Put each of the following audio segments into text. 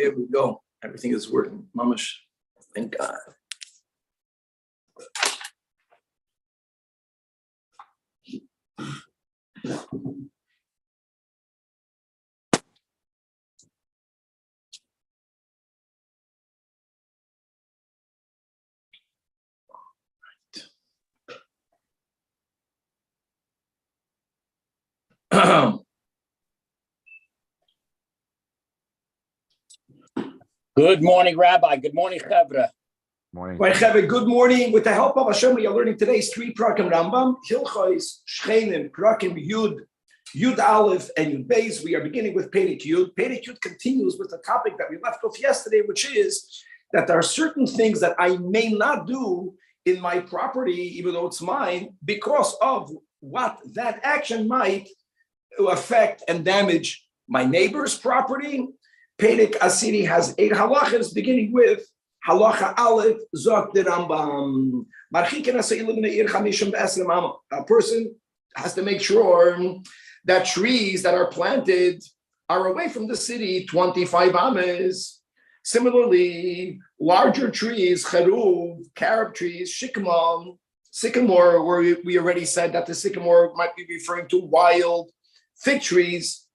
There we go. Everything is working. Mamash. Thank God. Good morning, Rabbi. Good morning, Chevra. Morning. Good morning. With the help of Hashem, we are learning today's 3 Prakim Rambam, Hilchos, Shchenim, Prakim Yud Aleph, and Yud Beis. We are beginning with Perek Yud. Perek Yud continues with the topic that we left off yesterday, which is that there are certain things that I may not do in my property, even though it's mine, because of what that action might affect and damage my neighbor's property. Perek Asiri has 8 halachas, beginning with Halacha Aleph, Zok the Rambam. A person has to make sure that trees that are planted are away from the city 25 ames. Similarly, larger trees, cheruv, carob trees, sycamore, where we already said that the sycamore might be referring to wild fig trees,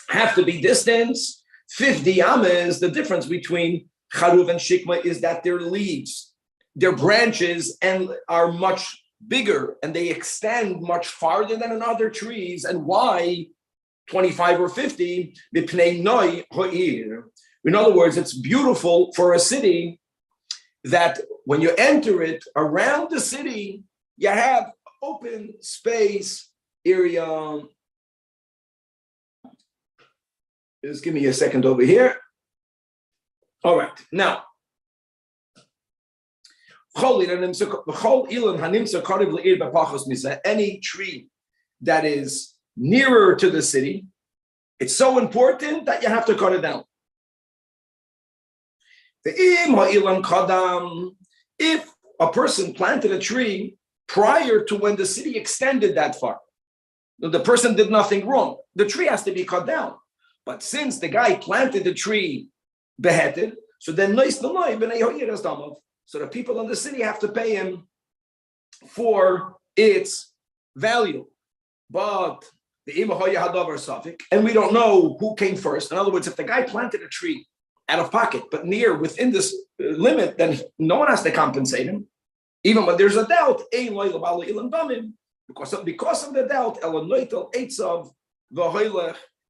have to be distanced 50 ames. The difference between charuv and shikma is that their leaves, their branches, and are much bigger and they extend much farther than in other trees. And why 25 or 50? In other words, it's beautiful for a city that when you enter it, around the city, you have open space area. Just give me a second over here. All right, now, any tree that is nearer to the city, it's so important that you have to cut it down. If a person planted a tree prior to when the city extended that far, the person did nothing wrong. The tree has to be cut down. But since the guy planted the tree beheaded, so then so the people in the city have to pay him for its value. But and we don't know who came first. In other words, if the guy planted a tree out of pocket, but within this limit, then no one has to compensate him. Even when there's a doubt, because of the doubt,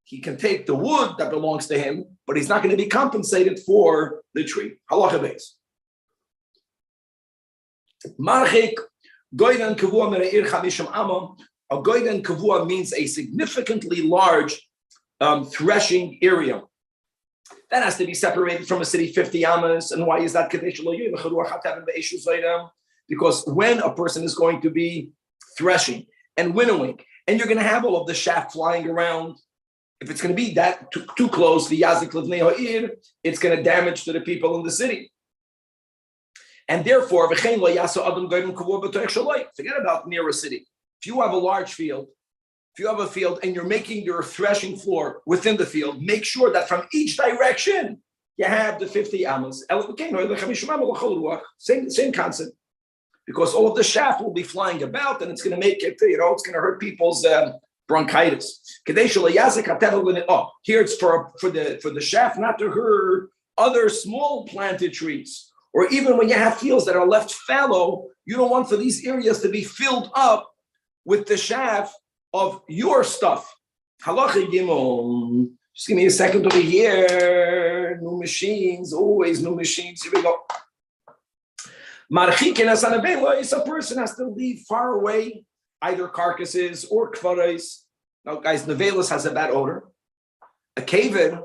he can take the wood that belongs to him, but he's not going to be compensated for the tree. Halacha beis. Marchik goyden kavua mereir chamishim amma. A goyden kavua means a significantly large threshing area. That has to be separated from a city 50 amas. And why is that? Because when a person is going to be threshing and winnowing, and you're going to have all of the chaff flying around, if it's going to be that too close, it's going to damage to the people in the city. And therefore, forget about near a city. If you have a large field, and you're making your threshing floor within the field, make sure that from each direction you have the 50 amas. Same concept. Because all of the chaff will be flying about and it's going to make it, it's going to hurt people's bronchitis. Here it's for the chaff not to hurt other small planted trees. Or even when you have fields that are left fallow, you don't want for these areas to be filled up with the chaff of your stuff. Halacha Gimel. Just give me a second over here. New machines, always new machines. Here we go. A person has to leave far away, either carcasses or kvarais. Now, guys, nevelos has a bad odor. A kavod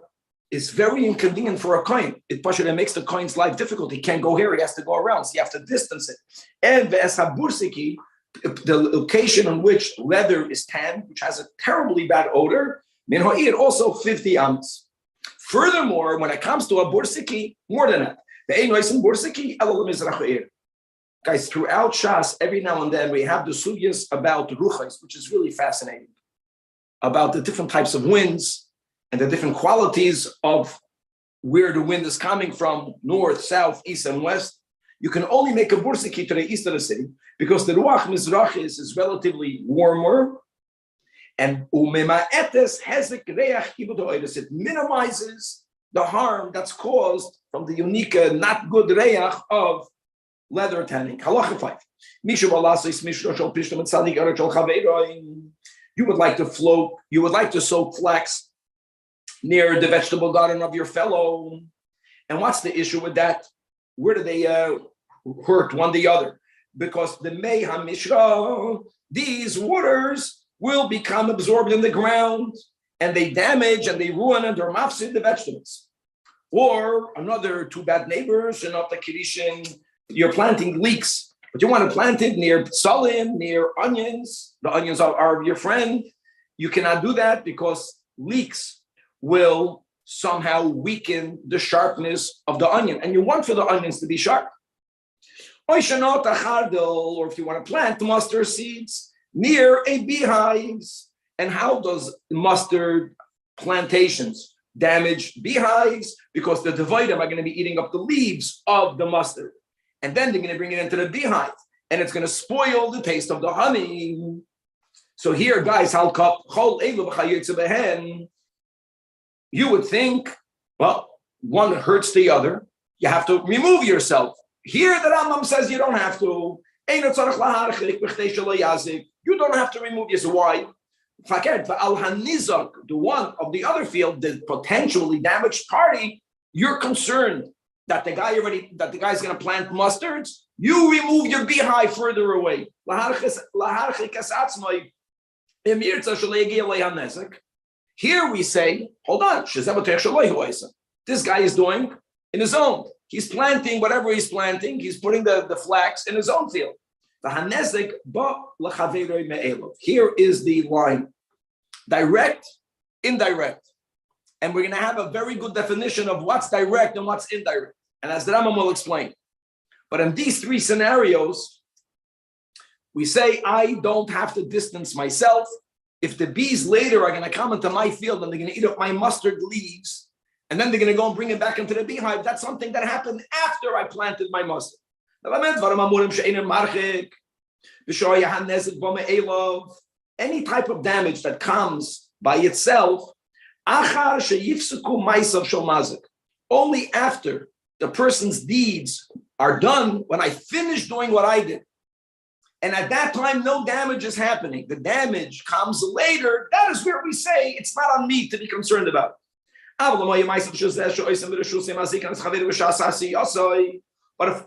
is very inconvenient for a kohen. It makes the kohen's life difficult. He can't go here, he has to go around, so you have to distance it. And bursiki, the location on which leather is tanned, which has a terribly bad odor, also 50 ams. Furthermore, when it comes to a bursiki, more than that. Guys, throughout Shas, every now and then we have the sugyas about ruchos, which is really fascinating, about the different types of winds and the different qualities of where the wind is coming from, north, south, east, and west, you can only make a bursiki to the east of the city because the Ruach Mizrachis is relatively warmer, and it minimizes the harm that's caused from the unique, not good reach of leather tanning. Halacha 5. You would like to soak flax near the vegetable garden of your fellow. And what's the issue with that? Where do they hurt one the other? Because the Mei HaMishra, these waters will become absorbed in the ground and they damage and they ruin and they're mafsid the vegetables. Or another two bad neighbors, and not the Kiddushin, you're planting leeks, but you want to plant it near salim, near onions. The onions are your friend. You cannot do that because leeks will somehow weaken the sharpness of the onion, and you want for the onions to be sharp. Or if you want to plant mustard seeds near a beehives, and how does mustard plantations damage beehives? Because the Devidim are going to be eating up the leaves of the mustard, and then they're going to bring it into the beehive, and it's going to spoil the taste of the honey. So here, guys, you would think, well, one hurts the other. You have to remove yourself. Here, the Rambam says you don't have to. You don't have to remove yourself. Why? The one of the other field, the potentially damaged party, you're concerned that the guy's going to plant mustards. You remove your beehive further away. Here we say, hold on, this guy is doing in his own. He's planting whatever he's planting. He's putting the flax in his own field. Here is the line. Direct, indirect. And we're going to have a very good definition of what's direct and what's indirect. And as the Rambam will explain. But in these three scenarios, we say, I don't have to distance myself. If the bees later are going to come into my field and they're going to eat up my mustard leaves, and then they're going to go and bring it back into the beehive, that's something that happened after I planted my mustard. Any type of damage that comes by itself, only after the person's deeds are done, when I finish doing what I did. And at that time, no damage is happening. The damage comes later. That is where we say it's not on me to be concerned about. But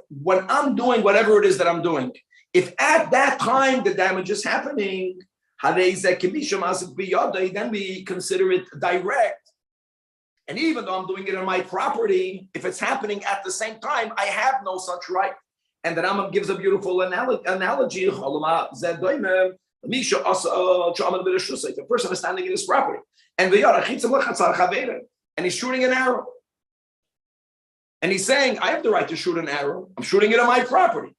when I'm doing whatever it is that I'm doing, if at that time the damage is happening, then we consider it direct. And even though I'm doing it on my property, if it's happening at the same time, I have no such right. And the Rambam gives a beautiful analogy. The person is standing in his property, and he's shooting an arrow. And he's saying, I have the right to shoot an arrow. I'm shooting it on my property.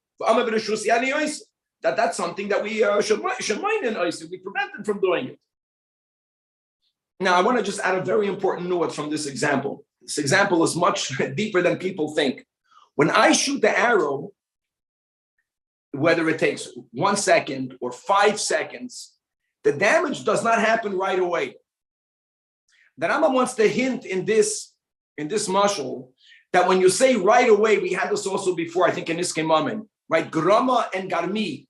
That's something that we should mind in Isis. We prevent them from doing it. Now, I want to just add a very important nuance from this example. This example is much deeper than people think. When I shoot the arrow, whether it takes 1 second or 5 seconds, the damage does not happen right away. The Rambam wants to hint in this mashal that when you say right away, we had this also before, I think in Iskim Mamen, right? Grama and Garmi.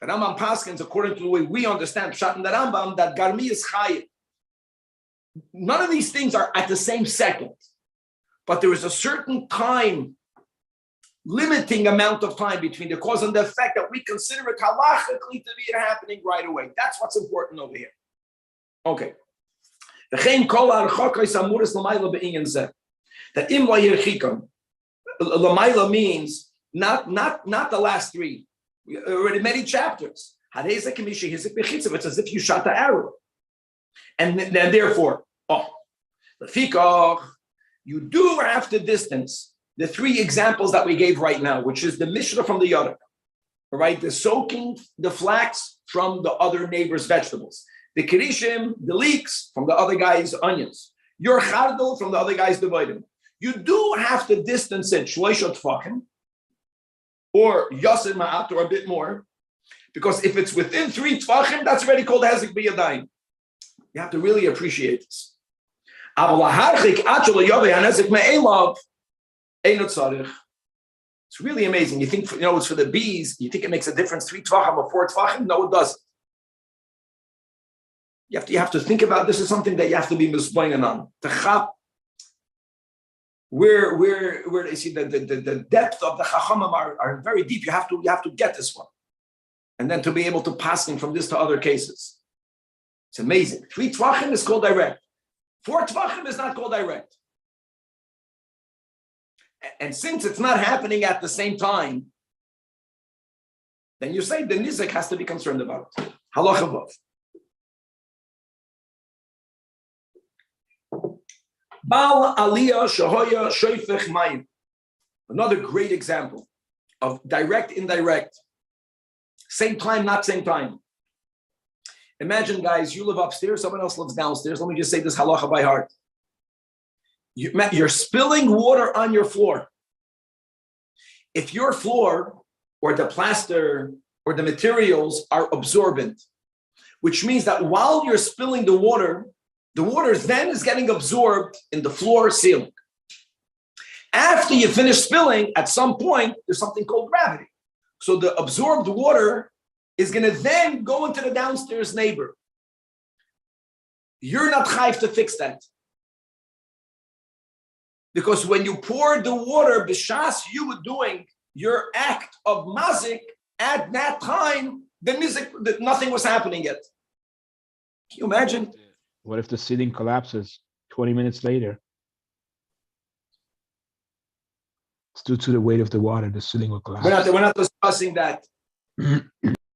The Rambam paskins, according to the way we understand Pshat and the Rambam, that Garmi is Chayim. None of these things are at the same second, but there is a certain time, limiting amount of time between the cause and the effect that we consider it halachically to be happening right away. That's what's important over here. Okay. That im Lamaila means not the last three. We already many chapters. It's as if you shot the arrow. And then therefore, you do have to distance the three examples that we gave right now, which is the Mishnah from the Yodak, right? The soaking the flax from the other neighbor's vegetables. The Kirishim, the leeks from the other guy's onions. Your chardal from the other guy's divided. You do have to distance it shloisha tfachim, or yasir ma'at, or a bit more, because if it's within 3 tfachim, that's already called hezek b'yadayim. You have to really appreciate this. It's really amazing. You think, it's for the bees. You think it makes a difference 3 tvachim or 4 tvachim? No, it doesn't. You have to think about this. Is something that you have to be misbringing on. Where they see the depth of the chachamim are very deep. You have to get this one, and then to be able to pass from this to other cases. It's amazing. 3 tvachim is called direct. 4 tvachim is not called direct. And since it's not happening at the same time, then you say the nizek has to be concerned about it. Halacha vav. Bal aliyah shahoya shoifech mayim. Another great example of direct, indirect. Same time, not same time. Imagine, guys, you live upstairs, someone else lives downstairs. Let me just say this halacha by heart. You're spilling water on your floor. If your floor or the plaster or the materials are absorbent, which means that while you're spilling the water then is getting absorbed in the floor ceiling. After you finish spilling, at some point, there's something called gravity. So the absorbed water is going to then go into the downstairs neighbor. You're not chayv to fix that. Because when you poured the water, b'shas you were doing your act of mazik, at that time, nothing was happening yet. Can you imagine? What if the ceiling collapses 20 minutes later? It's due to the weight of the water, the ceiling will collapse. We're not discussing that.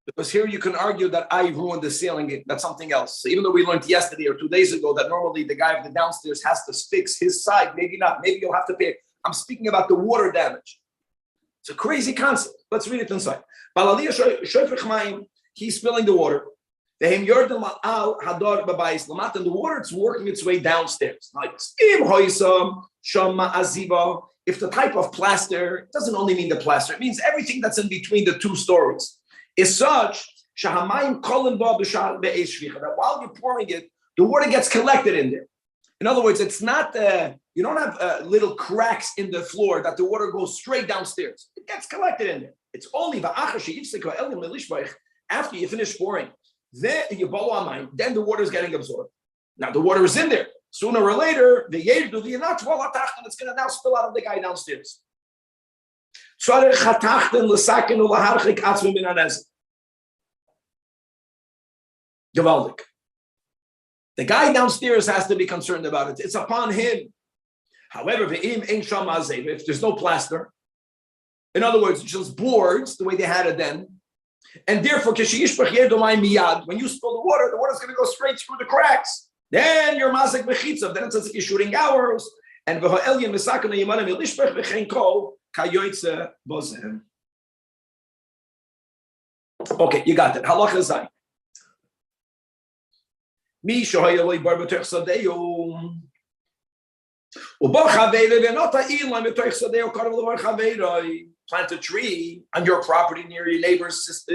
Because here you can argue that I ruined the ceiling. That's something else. So even though we learned yesterday or 2 days ago that normally the guy of the downstairs has to fix his side, maybe not. Maybe you'll have to pay. I'm speaking about the water damage. It's a crazy concept. Let's read it inside. He's spilling the water. And the water, it's working its way downstairs. If the type of plaster, it doesn't only mean the plaster, it means everything that's in between the 2 stories is such that while you're pouring it, the water gets collected in there. In other words, it's not, you don't have little cracks in the floor that the water goes straight downstairs. It gets collected in there. It's only after you finish pouring, then the water is getting absorbed. Now the water is in there. Sooner or later, it's going to now spill out of the guy downstairs. Gewaldig. The guy downstairs has to be concerned about it. It's upon him. However, if there's no plaster, in other words, just boards, the way they had it then, and therefore, when you spill the water is going to go straight through the cracks. Then you're mazik bechitzav. Then it's as if you're shooting arrows. And okay, you got that. Halacha zay. Mi shohaya loy bar b'toich sadeu. Ubar chavei ve'nota ilan b'toich sadeu karav l'var chavei. Plant a tree on your property near your neighbor's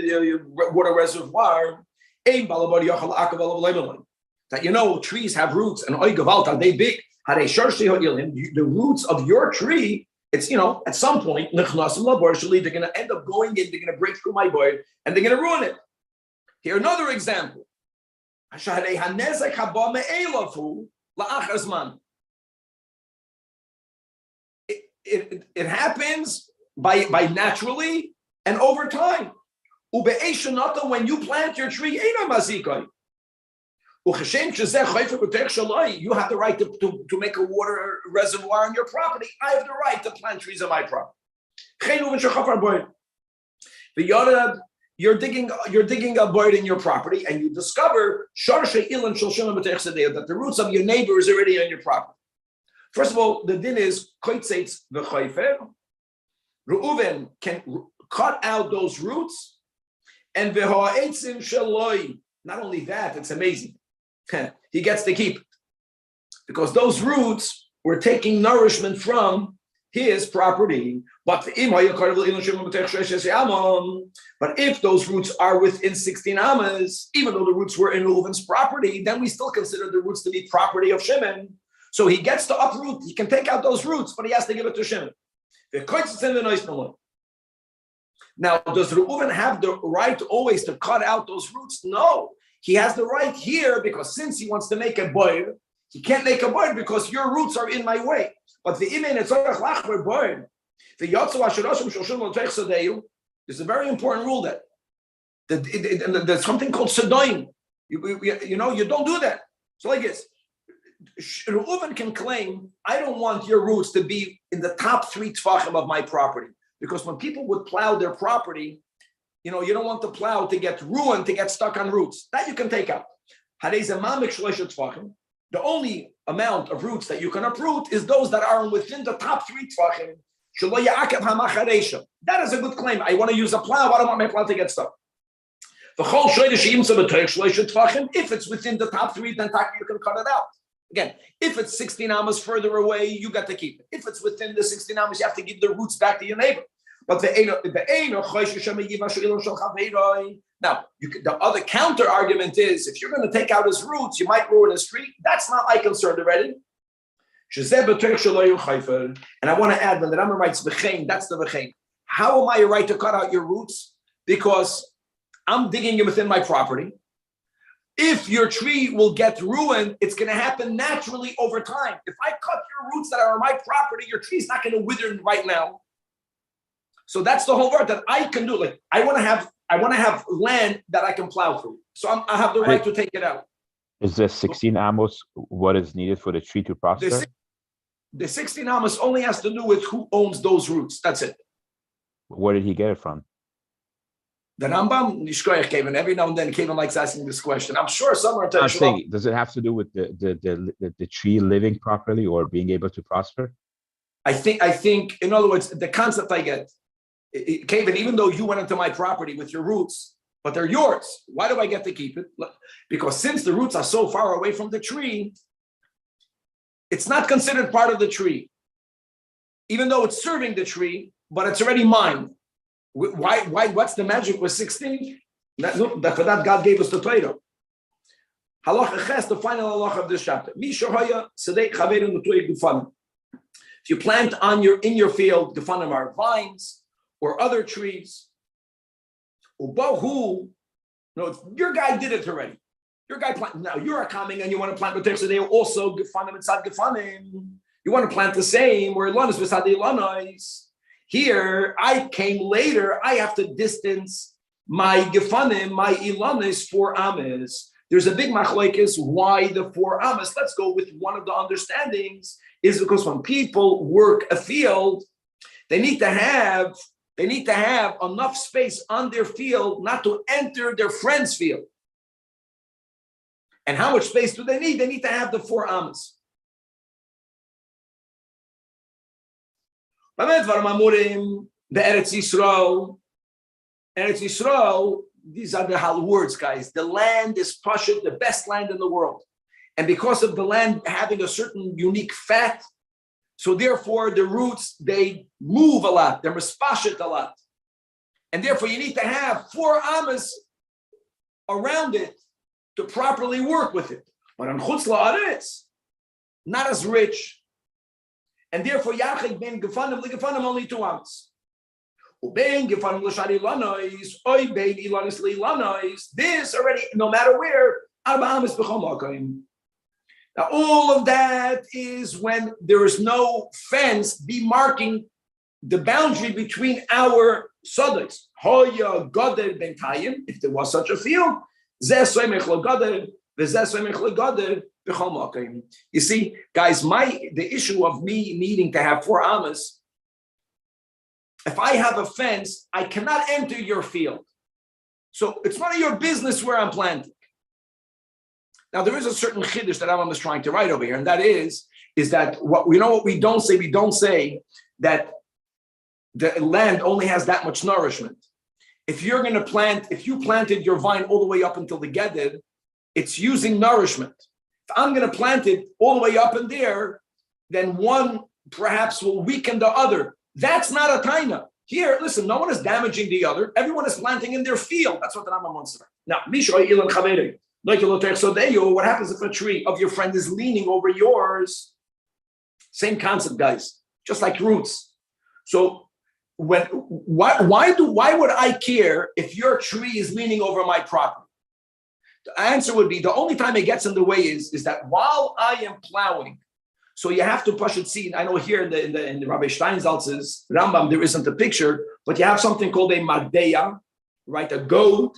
water reservoir. That trees have roots and are they big? The roots of your tree, it's at some point they're going to end up going in, they're going to break through my board and they're going to ruin it. Here another example. It happens by naturally and over time. When you plant your tree, you have the right to make a water reservoir on your property. I have the right to plant trees on my property. You're digging a void in your property and you discover that the roots of your neighbor is already on your property. First of all, the din is Reuven can cut out those roots, and not only that, it's amazing. He gets to keep it. because those roots were taking nourishment from his property. But if those roots are within 16 amas, even though the roots were in Reuven's property, then we still consider the roots to be property of Shimon. So he gets to uproot. He can take out those roots, but he has to give it to Shimon. Now, does Reuven have the right always to cut out those roots? No. He has the right here because since he wants to make a boil, he can't make a boil because your roots are in my way. But the imen etzorach lachmer boil, the yotzu asheroshim shoshim l'teich sadeyu. There's a very important rule that there's something called sadoim. You know, you don't do that. So like this, Reuven can claim, I don't want your roots to be in the top 3 tfachim of my property. Because when people would plow their property, you know, you don't want the plow to get ruined, to get stuck on roots. That you can take out. The only amount of roots that you can uproot is those that are within the top 3 tfachim. That is a good claim. I want to use a plow. I don't want my plow to get stuck. If it's within the top 3, then you can cut it out. Again, if it's 16 amas further away, you got to keep it. If it's within the 16 amas, you have to give the roots back to your neighbor. But now, the other counter argument is, if you're going to take out his roots, you might ruin his tree. That's not my concern already. And I want to add, when the Rambam writes v'chein, that's the v'chein. How am I right to cut out your roots? Because I'm digging it within my property. If your tree will get ruined, it's going to happen naturally over time. If I cut your roots that are on my property, your tree is not going to wither right now. So that's the whole word that I can do. Like I want to have land that I can plow through. So I have the right to take it out. Is the 16 amos what is needed for the tree to prosper? The 16 amos only has to do with who owns those roots. That's it. Where did he get it from? The Rambam Nishkoyach came in every now and then. Kevin likes asking this question. I'm sure somewhere. I'm saying, does it have to do with the tree living properly or being able to prosper? I think, in other words, the concept I get, Kevin, even though you went into my property with your roots, but they're yours, why do I get to keep it? Because since the roots are so far away from the tree, it's not considered part of the tree, even though it's serving the tree, but it's already mine. Why? What's the magic with 16? For that, God gave us the Torah. Halacha Ches, the final halacha of this chapter. If you plant in your field, gefanim are vines or other trees. Ubahu, no, your guy did it already. Your guy planted. Now you're coming and you want to plant with they also gefanim inside gefanim. You want to plant the same where ilanis beside the ilanis. Here, I came later. I have to distance my gefanim, my ilanis 4 amas. There's a big machlokes. Why the 4 amas? Let's go with one of the understandings. Is because when people work a field, they need to have enough space on their field not to enter their friend's field. And how much space do they need? They need to have the 4 amas. The Eretz Yisrael, these are the words, guys. The land is Pasha, the best land in the world. And because of the land having a certain unique fat, so therefore the roots, they move a lot. They're mispashit a lot. And therefore you need to have 4 amas around it to properly work with it. But on Chutz La'aretz, not as rich. And therefore Yachid ben Gefanim only 2 amas. Ubein Gefanim l'shari lanois, oy bein ilanis li'lanois. This already, no matter where, 4 amas b'chol makom. Now, all of that is when there is no fence demarking the boundary between our sodas. Hoya goder bentayim, if there was such a field, you see, guys, the issue of me needing to have 4 amas, if I have a fence, I cannot enter your field. So it's none of your business where I'm planting. Now, there is a certain chiddush that Rambam is trying to write over here, and that is that what we don't say. We don't say that the land only has that much nourishment. If you're going to plant, if you planted your vine all the way up until the geded, it's using nourishment. If I'm going to plant it all the way up in there, then one perhaps will weaken the other. That's not a taina. Here, listen, no one is damaging the other. Everyone is planting in their field. That's what the Rambam wants to say. Now, what happens if a tree of your friend is leaning over yours? Same concept, guys. Just like roots. So why would I care if your tree is leaning over my property? The answer would be the only time it gets in the way is that while I am plowing, so you have to push it. See, I know here in the Rabbi Steinsaltz's Rambam there isn't a picture, but you have something called a madeya, right? A goad.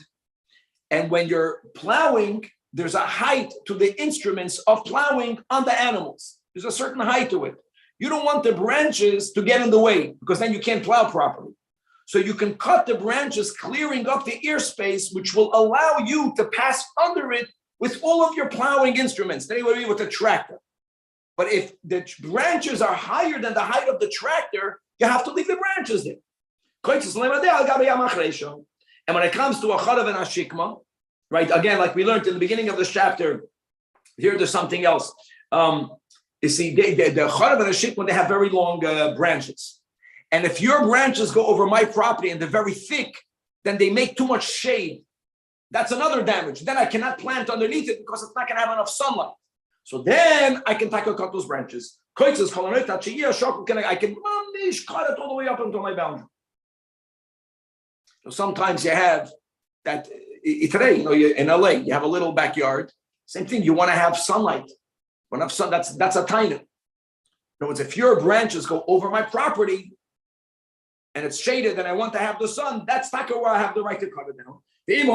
And when you're plowing, there's a height to the instruments of plowing on the animals. There's a certain height to it. You don't want the branches to get in the way because then you can't plow properly. So you can cut the branches, clearing up the ear space, which will allow you to pass under it with all of your plowing instruments. Then you will be with a tractor. But if the branches are higher than the height of the tractor, you have to leave the branches there. And when it comes to a charav and a shikma, right, again, like we learned in the beginning of this chapter, here there's something else. You see, the charav and a shikma, they have very long branches. And if your branches go over my property and they're very thick, then they make too much shade. That's another damage. Then I cannot plant underneath it because it's not going to have enough sunlight. So then I can cut those branches. I can cut it all the way up until my boundary. So sometimes you have that today, you're in LA, you have a little backyard. Same thing, you want to have sunlight. When have sun, that's a taina. In other words, if your branches go over my property and it's shaded and I want to have the sun, that's taka where I have the right to cut it down. If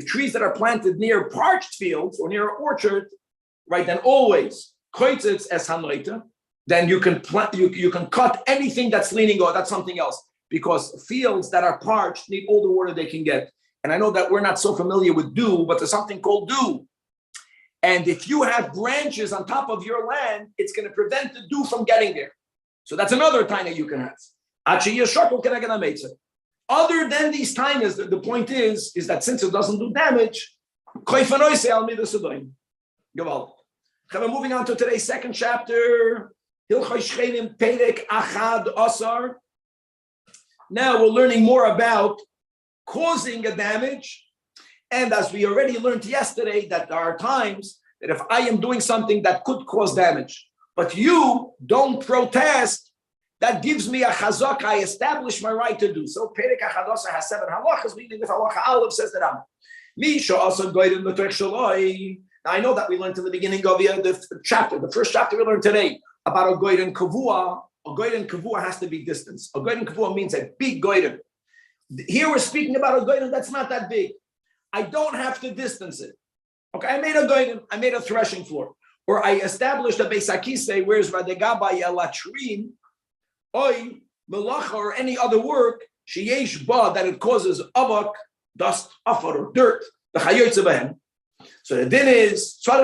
trees that are planted near parched fields or near an orchard, right, then always then you can plant, you can cut anything that's leaning or that's something else, because fields that are parched need all the water they can get. And I know that we're not so familiar with dew, but there's something called dew. And if you have branches on top of your land, it's going to prevent the dew from getting there. So that's another time that you can have. Other than these tainas, the point is that since it doesn't do damage, we're moving on to today's second chapter. Now we're learning more about causing a damage. And as we already learned yesterday, that there are times that if I am doing something that could cause damage, but you don't protest, that gives me a chazak, I establish my right to do so. Perek HaChadosa has 7 halachas, meaning with halacha aleph says that now I know that we learned in the beginning of the first chapter we learned today, about a goyden kavua. A goyden kavua has to be distance. A goyden kavua means a big goyden. Here we're speaking about a goyden that's not that big. I don't have to distance it. Okay, I made a goyden, I made a threshing floor. Or I established a Beis HaKisei, where's Radegaba Yalatrim, Oy, Melacha, or any other work, Sheyesh Ba, that it causes avak, dust, afar, or dirt, the Chayotze Behen. So the din is I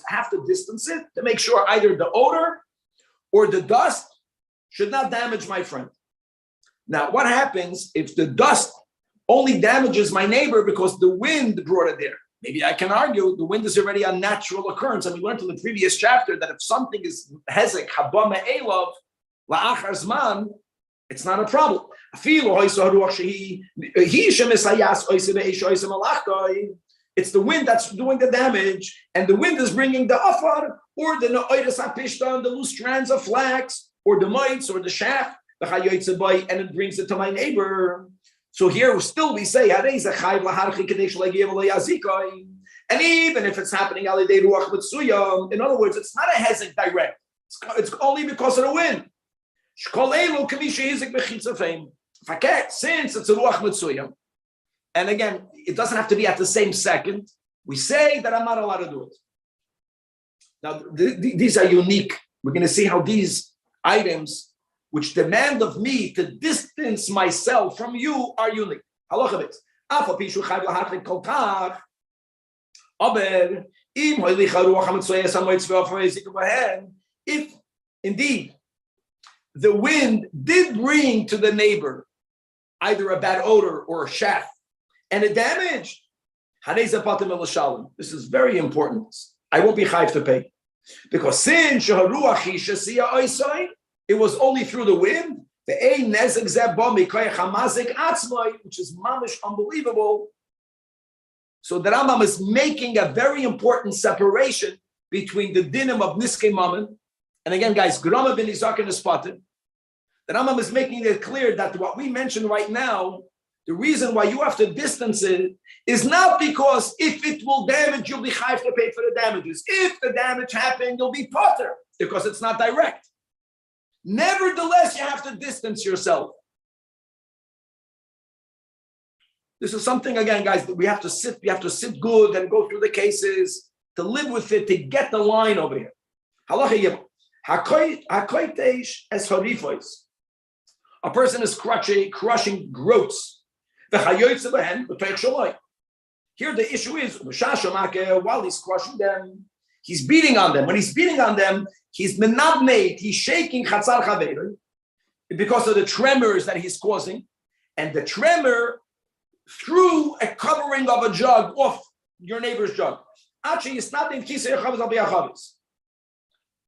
have to distance it to make sure either the odor or the dust should not damage my friend. Now, what happens if the dust only damages my neighbor because the wind brought it there? Maybe I can argue the wind is already a natural occurrence, and we learned in the previous chapter that if something is hezek haba me'elav la'achar zman, it's not a problem. It's the wind that's doing the damage, and the wind is bringing the afar, or the no'iris apishtan, the loose strands of flax, or the mites, or the shaft, and it brings it to my neighbor. So here still we say, and even if it's happening, in other words, it's not a hezek direct. It's only because of the wind. Since it's a ruach mitzuyah, and again, it doesn't have to be at the same second, we say that I'm not allowed to do it. Now, these are unique. We're going to see how these items, which demand of me to distance myself from you, are unique. If indeed the wind did bring to the neighbor either a bad odor or a shaft, and it damaged, this is very important. I won't be chayv to pay. Because since it was only through the wind, which is mamish unbelievable. So the Rambam is making a very important separation between the dinim of Niskei Mammon, and again, guys, Grama ben Izakin is spotted. The Rambam is making it clear that what we mentioned right now, the reason why you have to distance it is not because if it will damage, you'll be chayv to pay for the damages. If the damage happened, you'll be potter because it's not direct. Nevertheless, you have to distance yourself. This is something, again, guys, that we have to sit good and go through the cases to live with it, to get the line over here. Halacha hakoitesh es harifos. A person is crushing groats. Here the issue is, while he's crushing them, he's beating on them. When he's beating on them, he's menabneit, he's shaking chatzar chaver because of the tremors that he's causing, and the tremor through a covering of a jug off your neighbor's jug.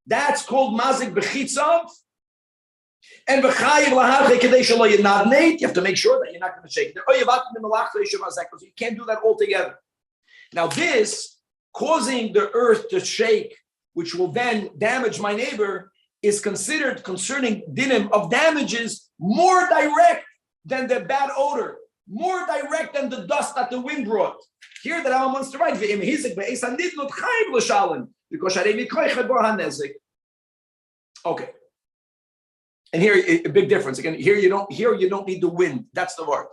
That's called mazik b'chitzav. And you have to make sure that you're not going to shake it. So you can't do that altogether. Now this, causing the earth to shake, which will then damage my neighbor, is considered concerning dinim of damages more direct than the bad odor, more direct than the dust that the wind brought. Here the Rambam wants to write, okay. And here a big difference. Again, here you don't need the wind. That's the word.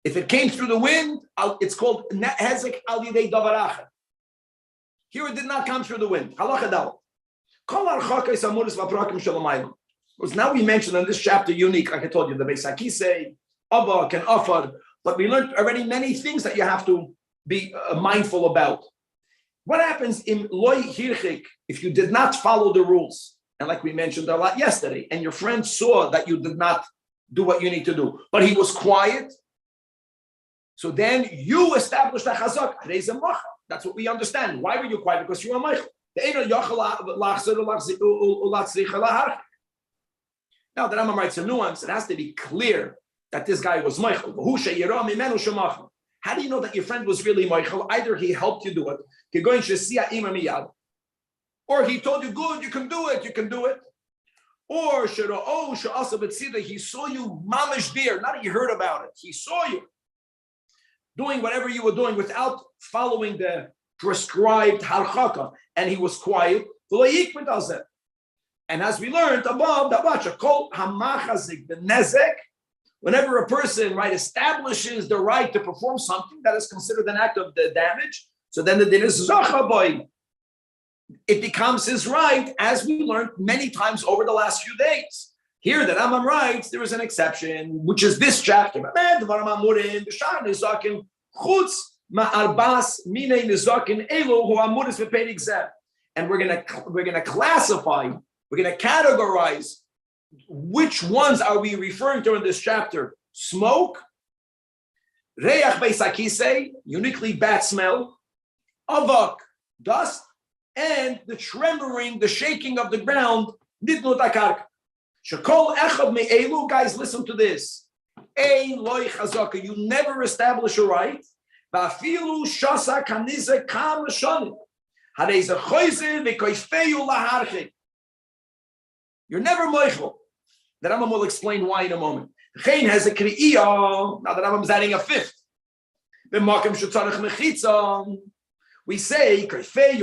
If it came through the wind, it's called hezek al yidei davaracha. Here it did not come through the wind. Halacha dal. Because now we mentioned in this chapter unique, like I told you, the Beis Hakisei, Avak and Afar, but we learned already many things that you have to be mindful about. What happens in loy hirchik if you did not follow the rules? And like we mentioned a lot yesterday, and your friend saw that you did not do what you need to do, but he was quiet. So then you established a chazak. That's what we understand. Why were you quiet? Because you were Michael. Now the Rambam writes a nuance. It has to be clear that this guy was Michael. How do you know that your friend was really Michael? Either he helped you do it, or he told you, good, you can do it. Or he saw you mamish there, not that you heard about it. He saw you doing whatever you were doing without following the prescribed halchaka, and he was quiet. And as we learned above, the nezek, whenever a person establishes the right to perform something that is considered an act of the damage, so then the din is zachaboy. It becomes his right, as we learned many times over the last few days. Here, the Rambam writes, there is an exception, which is this chapter. And we're gonna classify, we're gonna categorize which ones are we referring to in this chapter. Smoke, reach beis hakisei, uniquely bad smell, avak, dust, and the tremoring, the shaking of the ground, nidnut akarka. Shekol echad me'elu, guys, listen to this. Ein loy chazaka, you never establish a right. Ba'afilu shasa kanize kam shonim. Harei ze choyze v'koifeyu laharchik. You're never moichel. The Rambam will explain why in a moment. Chein has a kri'iyah. Now the Rambam is adding a fifth. B'makom shetzarech mechitza. We say, if you're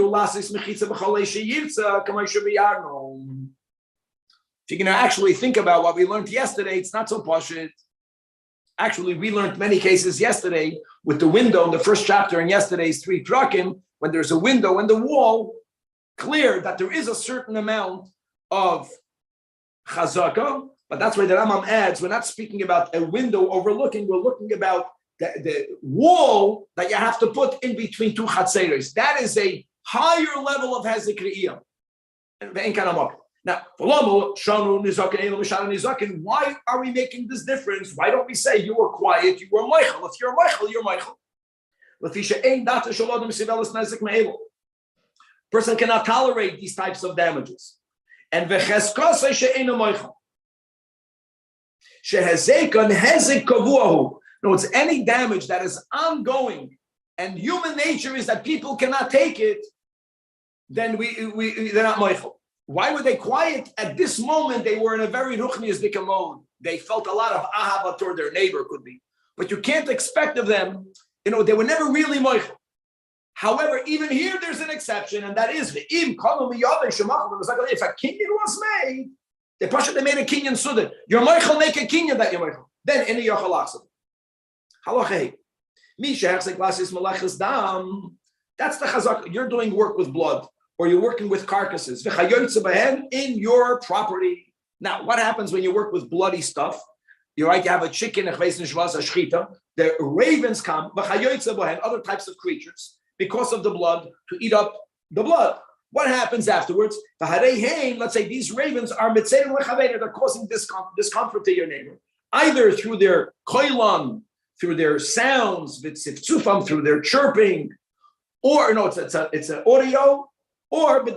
going to actually think about what we learned yesterday, it's not so pashut. Actually, we learned many cases yesterday with the window in the first chapter in yesterday's 3 prakim, when there's a window in the wall, clear that there is a certain amount of chazaka, but that's why the Rambam adds, we're not speaking about a window overlooking, we're looking about the wall that you have to put in between 2 chatzeres. That is a higher level of hezek re'iyah. Now, why are we making this difference? Why don't we say you were quiet, you were Michael? If you're Michael, you're Michael. Person cannot tolerate these types of damages. And no, it's any damage that is ongoing, and human nature is that people cannot take it, then they're not Michael. Why were they quiet? At this moment, they were in a very ruchnius mode. They felt a lot of ahava toward their neighbor, could be. But you can't expect of them, they were never really Michael. However, even here, there's an exception, and that is, if a kinyan was made, they made a kinyan suda. Your Michael make a kinyan that you're Michael. Then, in the Yachalachim. Halachei. That's the chazak. You're doing work with blood, or you're working with carcasses in your property. Now, what happens when you work with bloody stuff? You're right, you have a chicken, the ravens come, other types of creatures, because of the blood, to eat up the blood. What happens afterwards? Let's say these ravens are they're causing discomfort to your neighbor, either through their koilan, through their sounds, through their chirping, or no, it's an audio, or the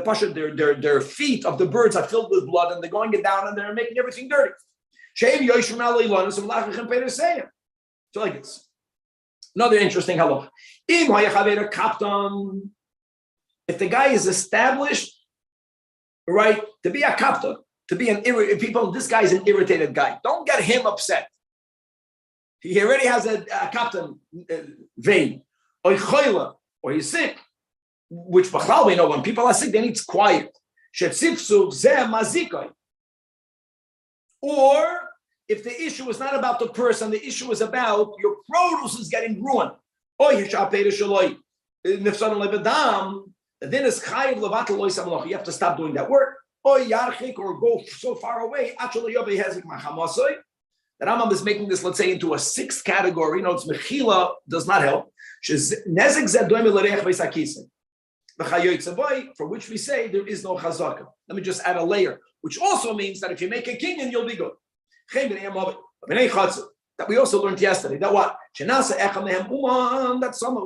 pasha, their feet of the birds are filled with blood, and they're going it down, and they're making everything dirty. So like this. Another interesting halach. If the guy is established, right, to be a kaptan, to be this guy is an irritated guy. Don't get him upset. He already has a kaptan vein, or he's sick, which we know when people are sick, they need quiet. Or if the issue is not about the person, the issue is about your produce is getting ruined. You have to stop doing that work. Or go so far away. The Rambam is making this, let's say, into a sixth category. It's mechila does not help. For which we say there is no chazaka. Let me just add a layer, which also means that if you make a kinyan, you'll be good. That we also learned yesterday. That what? That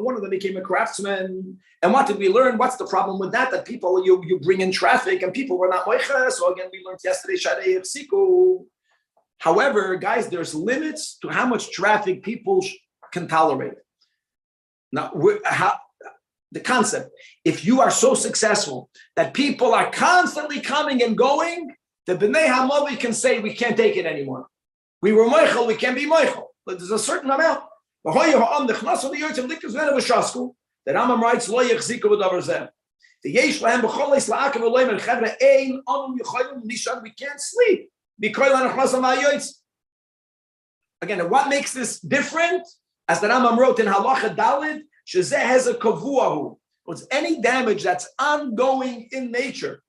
one of them became a craftsman. And what did we learn? What's the problem with that? That people, you bring in traffic and people were not moicha. So again, we learned yesterday, Shadei Yipsiku. However, guys, there's limits to how much traffic people can tolerate. Now, the concept, if you are so successful that people are constantly coming and going, the B'nai Hamavi can say, we can't take it anymore. We were Moichel, we can't be Moichel. But there's a certain amount. The Rambam writes, Lo yechziku v'davar zeh. The yesh lahem b'choles la'akav v'loim and chevre ein onum yicholim nishan, we can't sleep. Again, what makes this different? As the Rambam wrote in Halacha Dalid, shezeh has a kavuahu. It's any damage that's ongoing in nature,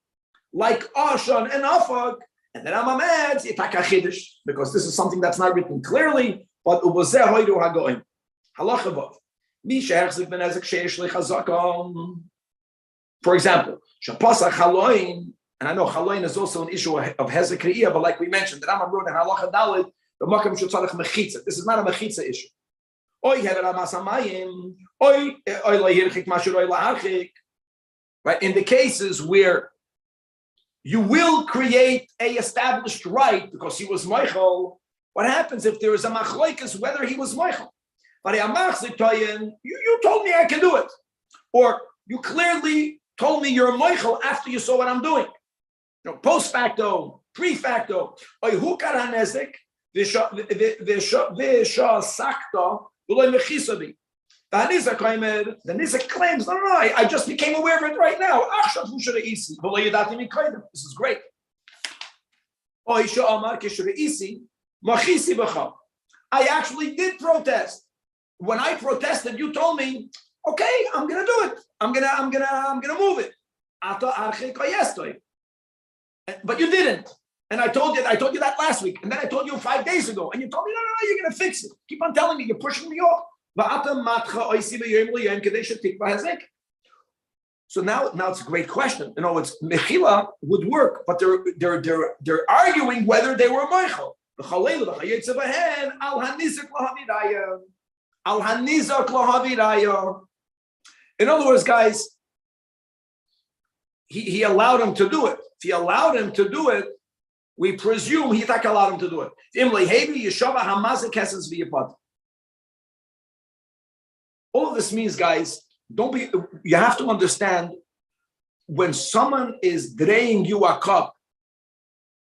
like Ashan and Afag, and the Rambam adds Itaka Chiddush, because this is something that's not written clearly, but ubozeh hoidu hagoim. Halacha vav. Mi she'echzik ben ezek she'esh lechazakam. For example, shapasach haloin. And I know chaloin is also an issue of hezek re'iyah, but like we mentioned, the Rambam wrote in Halacha Dalid, the makam should tzarech mechitza. This is not a mechitza issue. Oy hever amasamayim, oy lahirchik mashur oy laharchik. Right? In the cases where you will create a established right because he was Michael, what happens if there is a machloikas whether he was Michael? But you told me I can do it, or you clearly told me you're Michael after you saw what I'm doing. Post facto, pre facto. The Nizak claims, no, I just became aware of it right now. This is great. I actually did protest. When I protested, you told me, okay, I'm gonna do it. I'm gonna move it. But you didn't. And I told you that last week. And then I told you 5 days ago. And you told me, no, you're gonna fix it. Keep on telling me, you're pushing me off. So now it's a great question. You know, it's mechila would work, but they're arguing whether they were moichel. In other words, guys, he allowed him to do it. If he allowed him to do it, we presume he allowed him to do it. All of this means, guys, you have to understand when someone is draining you a cup,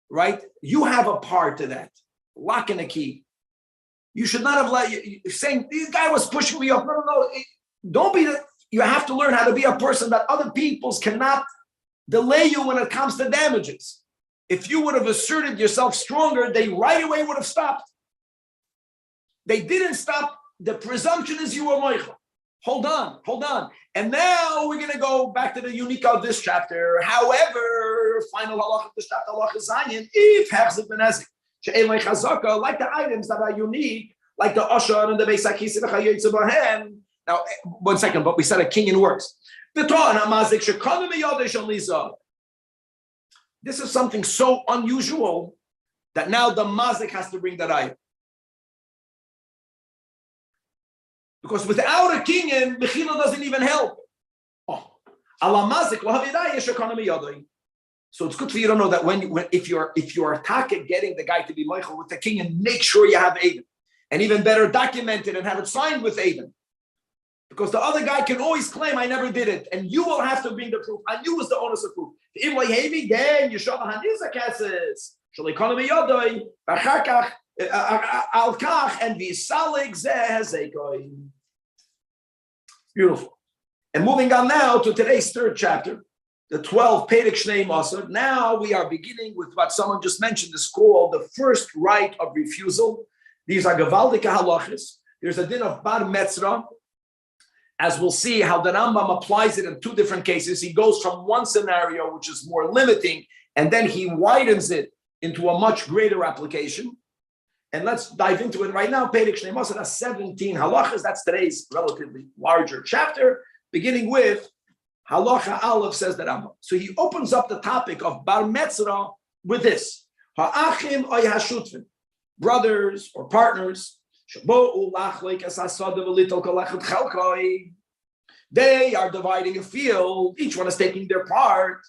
right? You have a part to that. Lock and a key. You should not have let you saying this guy was pushing me up. No. Don't be that. You have to learn how to be a person that other people's cannot delay you when it comes to damages. If you would have asserted yourself stronger, they right away would have stopped. They didn't stop. The presumption is you were moichel. Hold on. And now we're going to go back to the unique of this chapter. However, final halacha of this chapter, halacha zayin, if hechzik benezik, she'elei chazaka, like the items that are unique, like the ashar and the beis hakisi v'chayotze bahem. Now, 1 second, but we said a king in works. This is something so unusual that now the mazik has to bring that item. Because without a king in, mechila doesn't even help. So it's good for you to know that if you're attacking getting the guy to be Michael with the king, and make sure you have Aiden. And even better, document it and have it signed with Aiden. Because the other guy can always claim, I never did it. And you will have to bring the proof. And you was the onus of proof. Then you show the beautiful. And moving on now to today's third chapter, the 12 Perek Shnei Masar. Now we are beginning with what someone just mentioned is called the first right of refusal. These are Gevaldike halachas. There's a din of bar metzra. As we'll see how the Rambam applies it in two different cases. He goes from one scenario, which is more limiting, and then he widens it into a much greater application. And let's dive into it right now. Perek Shnei Masar has 17 halachas. That's today's relatively larger chapter, beginning with halacha aleph, says the Rambam. So he opens up the topic of bar metzra with this: ha'achim oy hashutfin, brothers or partners. They are dividing a field. Each one is taking their part.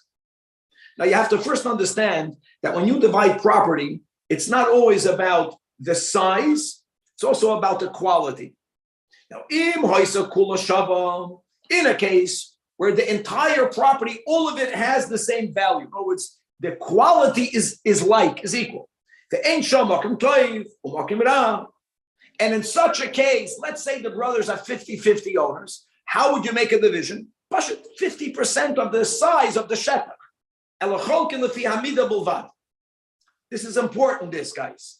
Now you have to first understand that when you divide property, it's not always about the size, it's also about the quality. Now, in a case where the entire property, all of it has the same value. In other words, the quality is equal. And in such a case, let's say the brothers are 50-50 owners. How would you make a division? 50% of the size of the shetach. This is important, guys.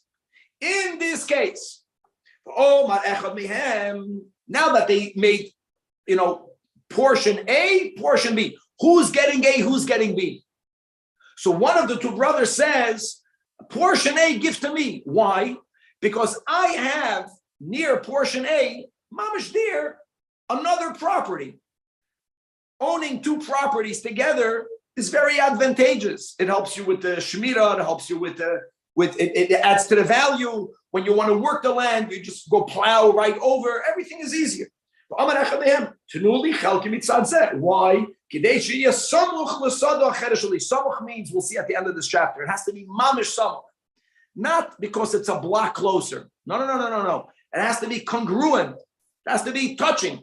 In this case, now that they made, portion A, portion B. Who's getting A, who's getting B? So one of the two brothers says, portion A, give to me. Why? Because I have near portion A, mamish dear, another property. Owning two properties together is very advantageous. It helps you with the shemirah. It helps you with it adds to the value. When you want to work the land, you just go plow right over. Everything is easier. Why? Samuch means, we'll see at the end of this chapter, it has to be mamish samuch. Not because it's a block closer. No. It has to be congruent. It has to be touching.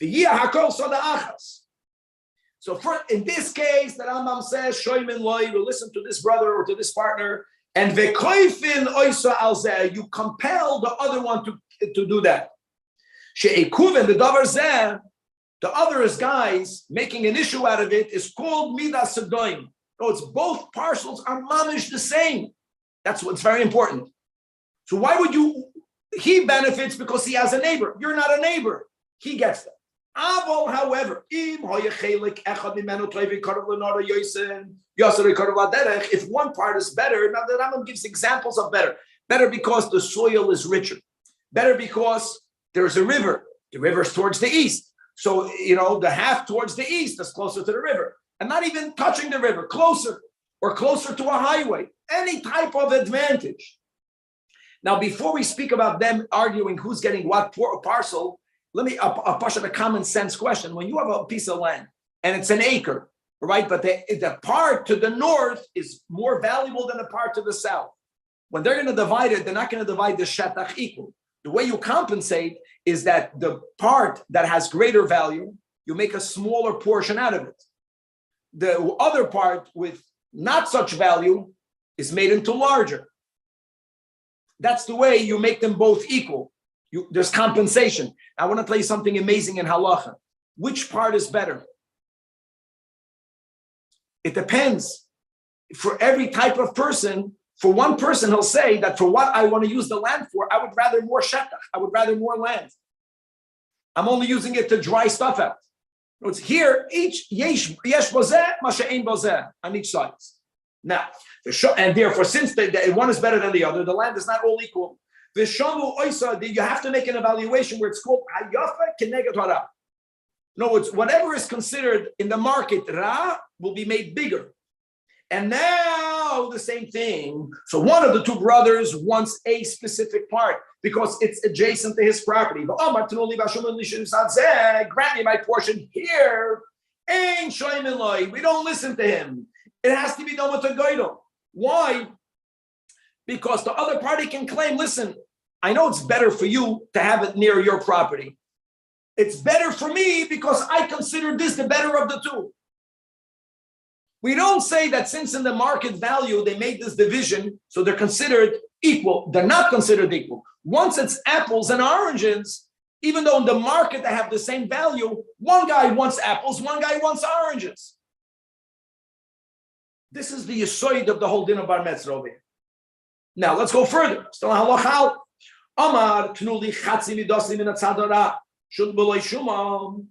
So in this case, the Rambam says, Shoymin loy, you listen to this brother or to this partner, and you compel the other one to do that. The other is guys making an issue out of it is called midas sedoim. So it's both parcels are mamish the same. That's what's very important. So why would he benefits because he has a neighbor. You're not a neighbor. He gets that. However, if one part is better, now the Rambam gives examples of better. Better because the soil is richer. Better because there's a river. The river's towards the east. So, the half towards the east is closer to the river, and not even touching the river, closer to a highway, any type of advantage. Now, before we speak about them arguing who's getting what parcel, let me push a common sense question. When you have a piece of land and it's an acre, right? But the part to the north is more valuable than the part to the south. When they're going to divide it, they're not going to divide the shetach equal. The way you compensate is that the part that has greater value, you make a smaller portion out of it. The other part with not such value is made into larger. That's the way you make them both equal. There's compensation. I want to tell you something amazing in halacha. Which part is better? It depends. For every type of person, for one person, he'll say that for what I want to use the land for, I would rather more shetach. I would rather more land. I'm only using it to dry stuff out. It's here, each yesh bozeh, masha'ein bozeh, on each side. Now, and therefore, since one is better than the other, the land is not all equal. You have to make an evaluation where it's called hayafa keneged hara. In other words, whatever is considered in the market ra will be made bigger. And now the same thing. So one of the two brothers wants a specific part because it's adjacent to his property. Grant me my portion here. We don't listen to him. It has to be done with a goydel. Why? Because the other party can claim, listen, I know it's better for you to have it near your property. It's better for me because I consider this the better of the two. We don't say that since in the market value they made this division, so they're considered equal. They're not considered equal. Once it's apples and oranges, even though in the market they have the same value, one guy wants apples, one guy wants oranges. This is the yisoid of the whole din of bar mitzvah over here. Now let's go further. Still halachal. Amar tnuli chatzi midosi min hatzadara shul b'lo shumam.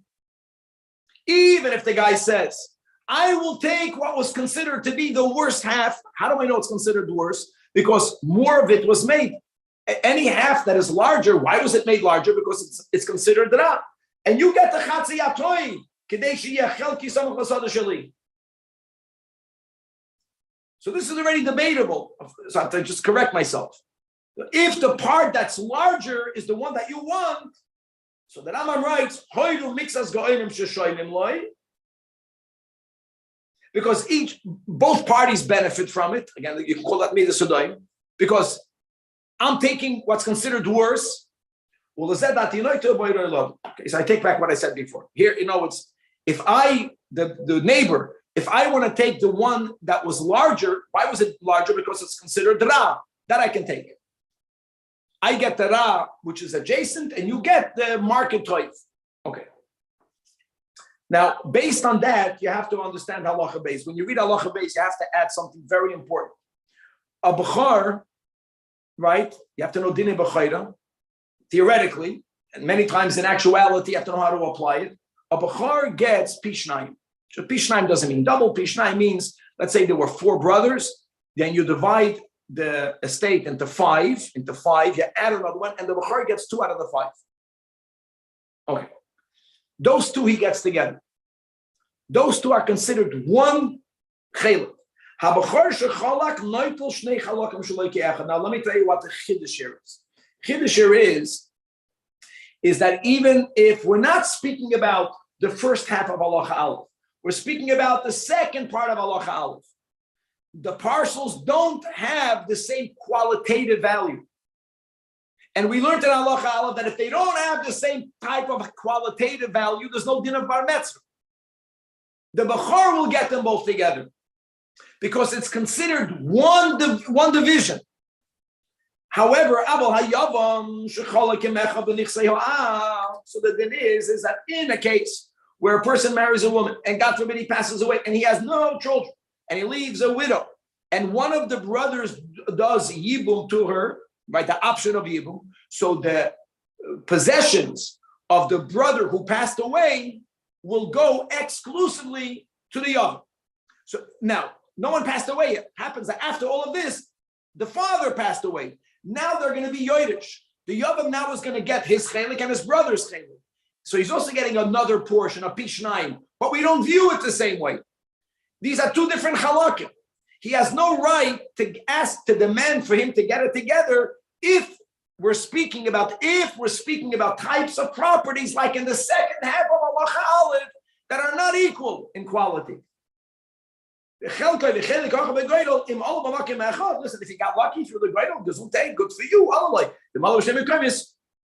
Even if the guy says, I will take what was considered to be the worst half. How do I know it's considered the worst? Because more of it was made. Any half that is larger, why was it made larger? Because it's considered ra. And you get the chatzi atoy kedei sheyachel kisam chasad sheli. So this is already debatable. So I have to just correct myself. If the part that's larger is the one that you want, so the Rambam writes, because both parties benefit from it. Again, you can call that Midas Sodayim, because I'm taking what's considered worse. Well, okay, so I take back what I said before. Here, it's if the neighbor, if I want to take the one that was larger, why was it larger? Because it's considered ra. That I can take. I get the ra, which is adjacent, and you get the market toif. Okay. Now, based on that, you have to understand halacha base. When you read halacha base, you have to add something very important. A bechar, right? You have to know dinei bechayra. Theoretically, and many times in actuality, you have to know how to apply it. A bechar gets pishnayim. So pishnayim doesn't mean double. Pishnayim means, let's say there were 4 brothers, then you divide the estate into 5, you add another one, and the bechar gets 2 out of the 5. Okay. Those 2 he gets together. Those 2 are considered one chelik. Now let me tell you what the chiddush here is. Chiddush here is that even if we're not speaking about the first half of halacha aleph, we're speaking about the second part of halacha aleph. The parcels don't have the same qualitative value. And we learned in halacha aleph that if they don't have the same type of qualitative value, there's no din of bar mitzvah. The bechor will get them both together because it's considered one division. However, so the din is that in a case where a person marries a woman and God forbid he passes away and he has no children and he leaves a widow and one of the brothers does yibum to her, right, the option of yibum, so the possessions of the brother who passed away will go exclusively to the other. So now, no one passed away yet. Happens that after all of this, the father passed away. Now they're going to be yoidish. The Yavam now is going to get his chelik and his brother's chelik. So he's also getting another portion, a pishnayim, but we don't view it the same way. These are two different halakim. He has no right to demand for him to get it together if we're speaking about types of properties like in the second half of halacha aleph that are not equal in quality. Listen, if you got lucky through the greidel, good for you.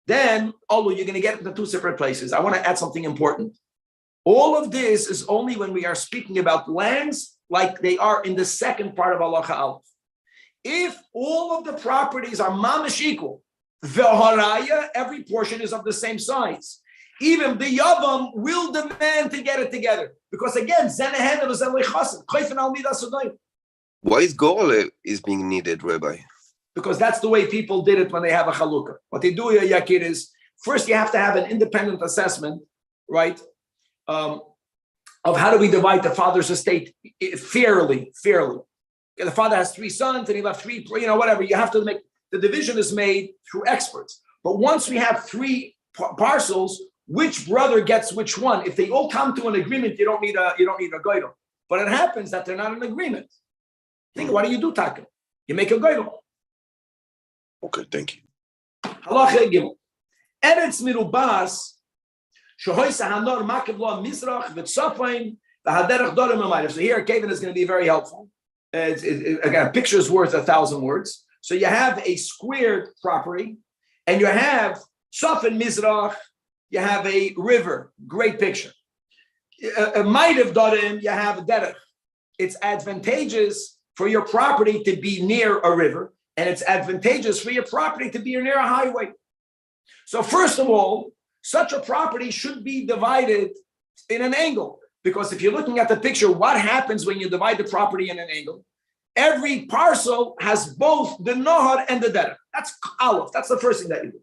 Then you're going to get into two separate places. I want to add something important. All of this is only when we are speaking about lands like they are in the second part of halacha aleph. If all of the properties are mamish equal, every portion is of the same size. Even the Yavam will demand to get it together. Because again, why is Gorle is being needed, Rabbi? Because that's the way people did it when they have a chalukah. What they do, Yakir, is first you have to have an independent assessment, right? Of how do we divide the father's estate fairly. The father has 3 sons and he left 3, whatever. You have to make, the division is made through experts. But once we have 3 parcels, which brother gets which one? If they all come to an agreement, you don't need a goydel. But it happens that they're not in agreement. Think, what do you do, Taka? You make a goydel. Okay, thank you. Halacha Gimel. Eretz Mirubas, Shehoysa Hanor Makev Lo Mizrach V'Tzofaim V'Haderech Dorim Amayim. So here, Kevin is going to be very helpful. Again, a picture is worth 1,000 words. So you have a squared property, and you have Tzaf and Mizrach. You have a river. Great picture. A might have Dorim. You have a derech. It's advantageous for your property to be near a river. And it's advantageous for your property to be near a highway. So first of all, such a property should be divided in an angle. Because if you're looking at the picture, what happens when you divide the property in an angle? Every parcel has both the nohar and the derech. That's aleph. That's the first thing that you do.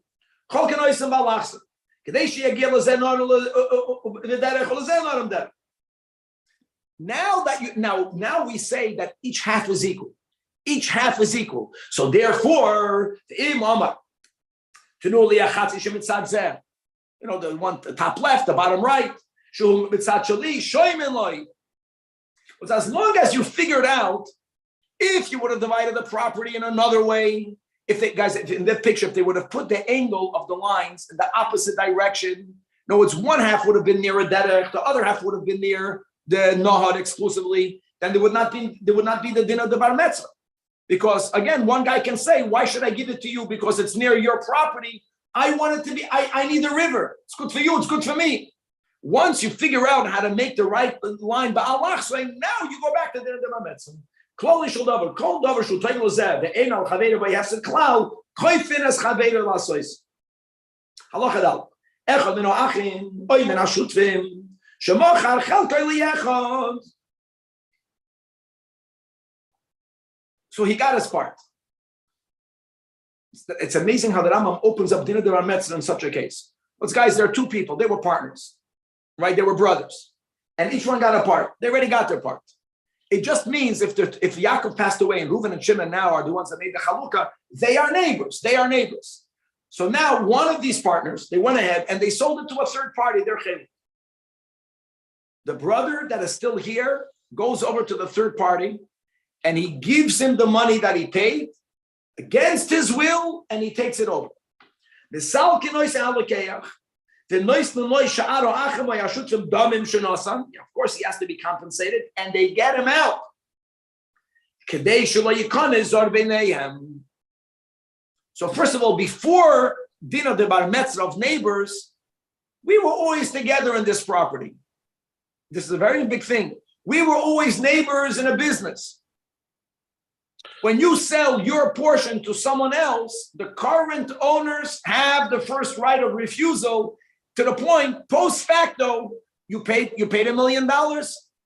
Now we say that each half is equal. Each half is equal. So therefore, the one, the top left, the bottom right, but as long as you figured out, if you would have divided the property in another way, if in that picture, if they would have put the angle of the lines in the opposite direction, no, it's one half would have been near a derech, the other half would have been near the nohad exclusively, then there would not be the din of the bar mitzvah. Because again, one guy can say, why should I give it to you? Because it's near your property. I want it to be, I need the river. It's good for you, it's good for me. Once you figure out how to make the right line, now you go back to the bar mitzvah. Kloli shel davar, kol davar shel tayl lozeh, ve'en al chaveir v'yafsed klal, koyfin es chaveir lasois. Halacha dal. Echad min ha'achim, oy min ha'shutvim, shemochar chelkoi liyechad. So he got his part. It's amazing how the Rambam opens up Dinah Devar Metzler in such a case. But guys, there are 2 people. They were partners, right? They were brothers. And each one got a part. They already got their part. It just means if Yaakov passed away and Reuven and Shimon now are the ones that made the Chalukah, they are neighbors. They are neighbors. So now one of these partners, they went ahead and they sold it to a third party. They're chayim. The brother that is still here goes over to the third party and he gives him the money that he paid against his will, and he takes it over. Of course, he has to be compensated, and they get him out. So first of all, before Dina de Bar Metzra of neighbors, we were always together in this property. This is a very big thing. We were always neighbors in a business. When you sell your portion to someone else, the current owners have the first right of refusal, to the point, post facto, you paid $1 million.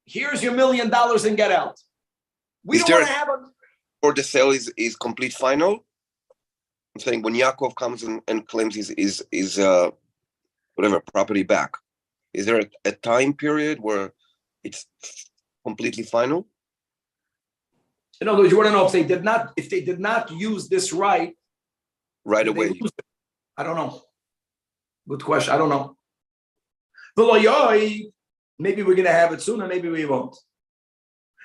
Here's your $1 million and get out. We don't want to have a... Or the sale is complete final? I'm saying when Yaakov comes and claims his whatever property back, is there a time period where it's completely final? In other words, you want to know if they did not use this right away. I don't know. Good question. I don't know. Maybe we're going to have it soon, or maybe we won't.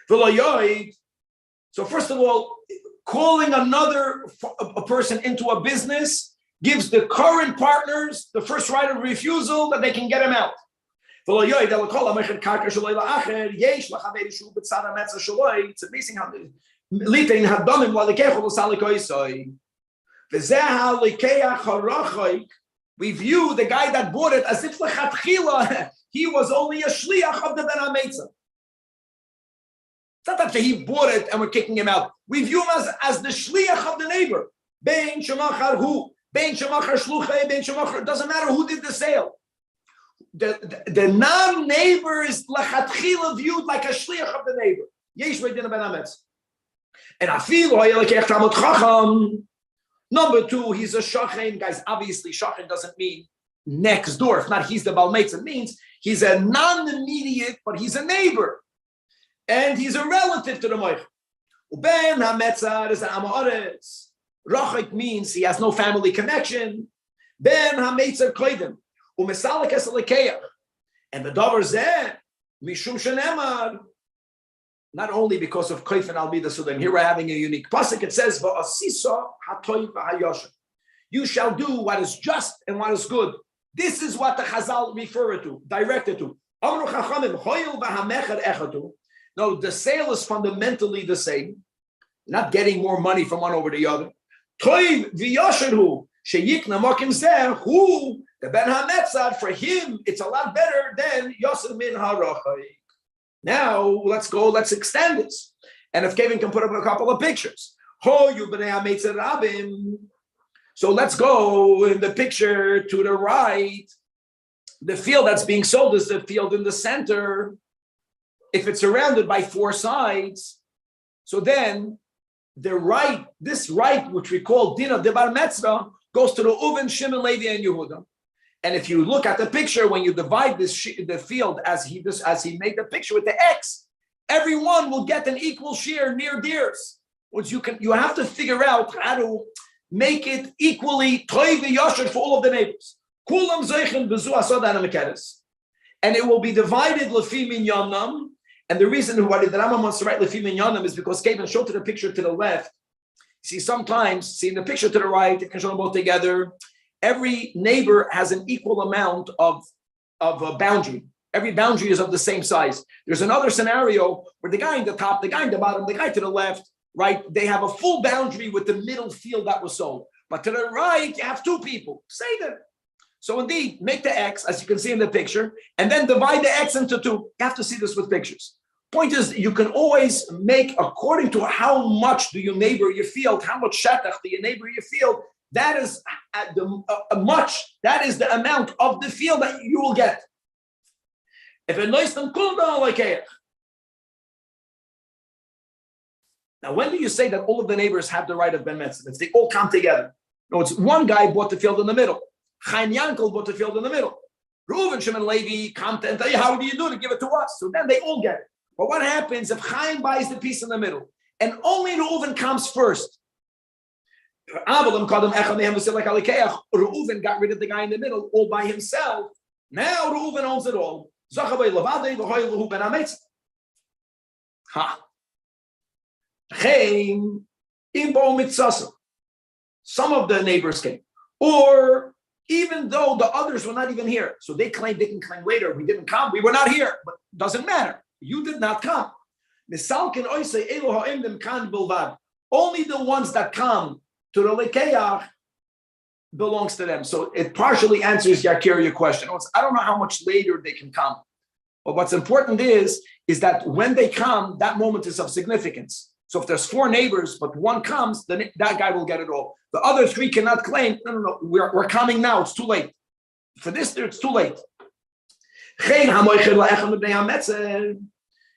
So first of all, calling a person into a business gives the current partners the first right of refusal that they can get him out. It's amazing how we view the guy that bought it as if he was only a shliach of the Ben HaMeitzah. It's not that he bought it and we're kicking him out. We view him as the shliach of the neighbor. Bein shemachar hu, bein shemachar shluchei, bein shemachar. It doesn't matter who did the sale. The non-neighbor is lachatchila viewed like a shliach of the neighbor. Yesh v'edin ben hametz. And afilu hayelekech tamot chacham. Number two, he's a shachen. Guys, obviously shachen doesn't mean next door. If not, he's the balmeitz. It means he's a non-immediate, but he's a neighbor. And he's a relative to the moich. Uben hametzar is an amaretz. Rachik means he has no family connection. Ben hametzar koidim. Umesalek es lekeach. And the davar zeh mishum shenemar. Not only because of koif and albida sudim. Here we're having a unique pasuk. It says va'asisa hatoy v'hayosher. You shall do what is just and what is good. This is what the Chazal refer to, directed to. Amru chachamim hoyil v'hamecher echatu. No, the sale is fundamentally the same. Not getting more money from one over the other. Toiv v'yosherhu sheyikna makim zeh hu the ben hametzad. For him, it's a lot better than yosem min harachai. Now let's extend this. And if Kevin can put up a couple of pictures. Ho you b'nei hametzad rabim. So let's go in the picture to the right. The field that's being sold is the field in the center. If it's surrounded by four sides, so then this right, which we call Dina de Bar Metzra, goes to the Uven, Shimon, Levi, and Yehuda. And if you look at the picture, when you divide the field as he made the picture with the X, everyone will get an equal share near theirs. Which you have to figure out how to make it equally toiv v'yosher for all of the neighbors. Kulam zeichen b'zu asod mekeres, and it will be divided lefi minyanam. And the reason why the Rambam wants to write lefi minyanam is because Kevin showed to the picture to the left. See, sometimes in the picture to the right, you can show them both together. Every neighbor has an equal amount of a boundary. Every boundary is of the same size. There's another scenario where the guy in the top, the guy in the bottom, the guy to the left, right? They have a full boundary with the middle field that was sold. But to the right, you have two people. Say that. So indeed, make the X, as you can see in the picture, and then divide the X into two. You have to see this with pictures. Point is, you can always make, according to how much do you neighbor your field, how much shetach do you neighbor your field, that is that is the amount of the field that you will get. If it knows them cool down like now, when do you say that all of the neighbors have the right of Ben Metzah? It's they all come together. No, it's one guy bought the field in the middle. Chaim Yankel bought the field in the middle. Reuven, Shimon, Levi come and tell you, how do you do to give it to us? So then they all get it. But what happens if Chaim buys the piece in the middle and only Reuven comes first? Reuven got rid of the guy in the middle all by himself. Now Reuven owns it all. Some of the neighbors came, or even though the others were not even here, so they can claim later, we didn't come, we were not here, but it doesn't matter. You did not come. Only the ones that come to the Lekeach belongs to them. So it partially answers your question. I don't know how much later they can come. But what's important is that when they come, that moment is of significance. So if there's four neighbors, but one comes, then that guy will get it all. The other three cannot claim, no, we're coming now, it's too late. For this, it's too late. If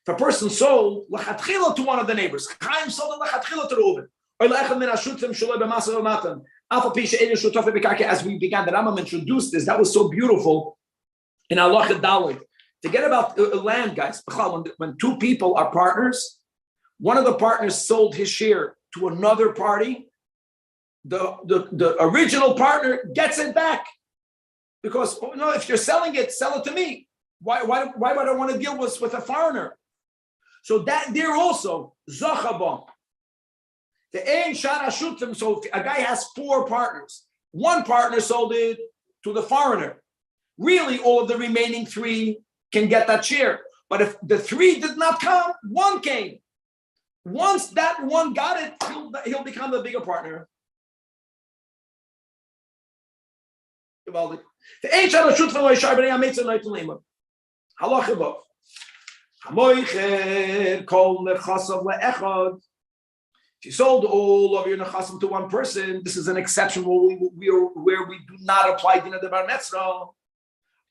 a person sold lachatchila to one of the neighbors, Chaim sold lachatchila to Reuven, as we began, the Rambam introduced this, that was so beautiful in Halachah Daled. Forget about land, guys. When two people are partners, one of the partners sold his share to another party, the original partner gets it back. Because if you're selling it, sell it to me. Why would I want to deal with a foreigner? So that there also, Zachabah. The Ein Shara Shutim, so if a guy has 4 partners. One partner sold it to the foreigner. Really, all of the remaining 3 can get that share. But if the 3 did not come, 1 came. Once that 1 got it, he'll become the bigger partner. The Ein Shara Shutim Shar B'nei HaMeitzah Noiten Lema. Halacha Vav. Hamoicher kol nechasav le'echad. If you sold all of your nechasim to one person, this is an exception where we do not apply Dina de Bar Metzra,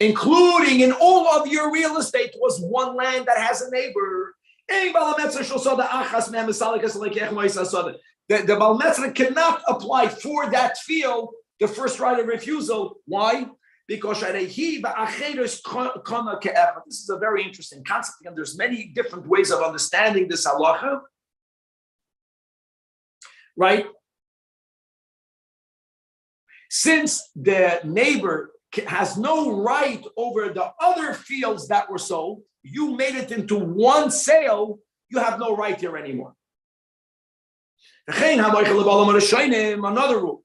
including in all of your real estate was one land that has a neighbor. The Baal Metzra cannot apply for that field the first right of refusal. Why? Because this is a very interesting concept, and there's many different ways of understanding this halacha. Right? Since the neighbor has no right over the other fields that were sold, you made it into one sale, you have no right here anymore. Another rule.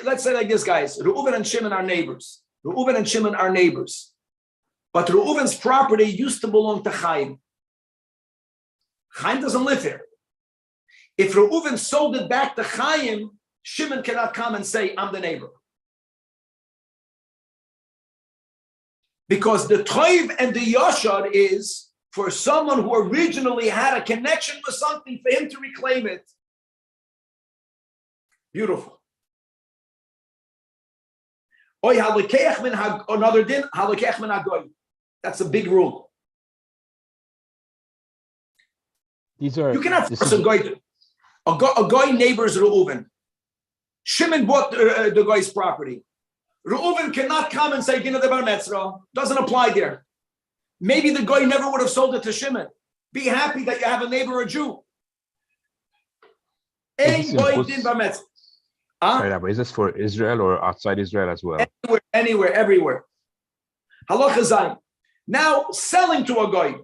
Let's say like this, guys. Reuven and Shimon are neighbors. Reuven and Shimon are neighbors. But Reuven's property used to belong to Chaim. Chaim doesn't live here. If Reuven sold it back to Chaim, Shimon cannot come and say, I'm the neighbor. Because the Toiv and the Yashar is for someone who originally had a connection with something, for him to reclaim it. Beautiful. Another din, that's a big rule. These are. You cannot force a guy. A guy neighbors Reuven. Shimon bought the guy's property. Reuven cannot come and say Dina de Bar Metzra. Doesn't apply there. Maybe the guy never would have sold it to Shimon. Be happy that you have a neighbor, a Jew. Ein boy Din Bar Metzra. Sorry, Rabbi, is this for Israel or outside Israel as well? Anywhere, everywhere. Halacha Zayin. Now, selling to a guy.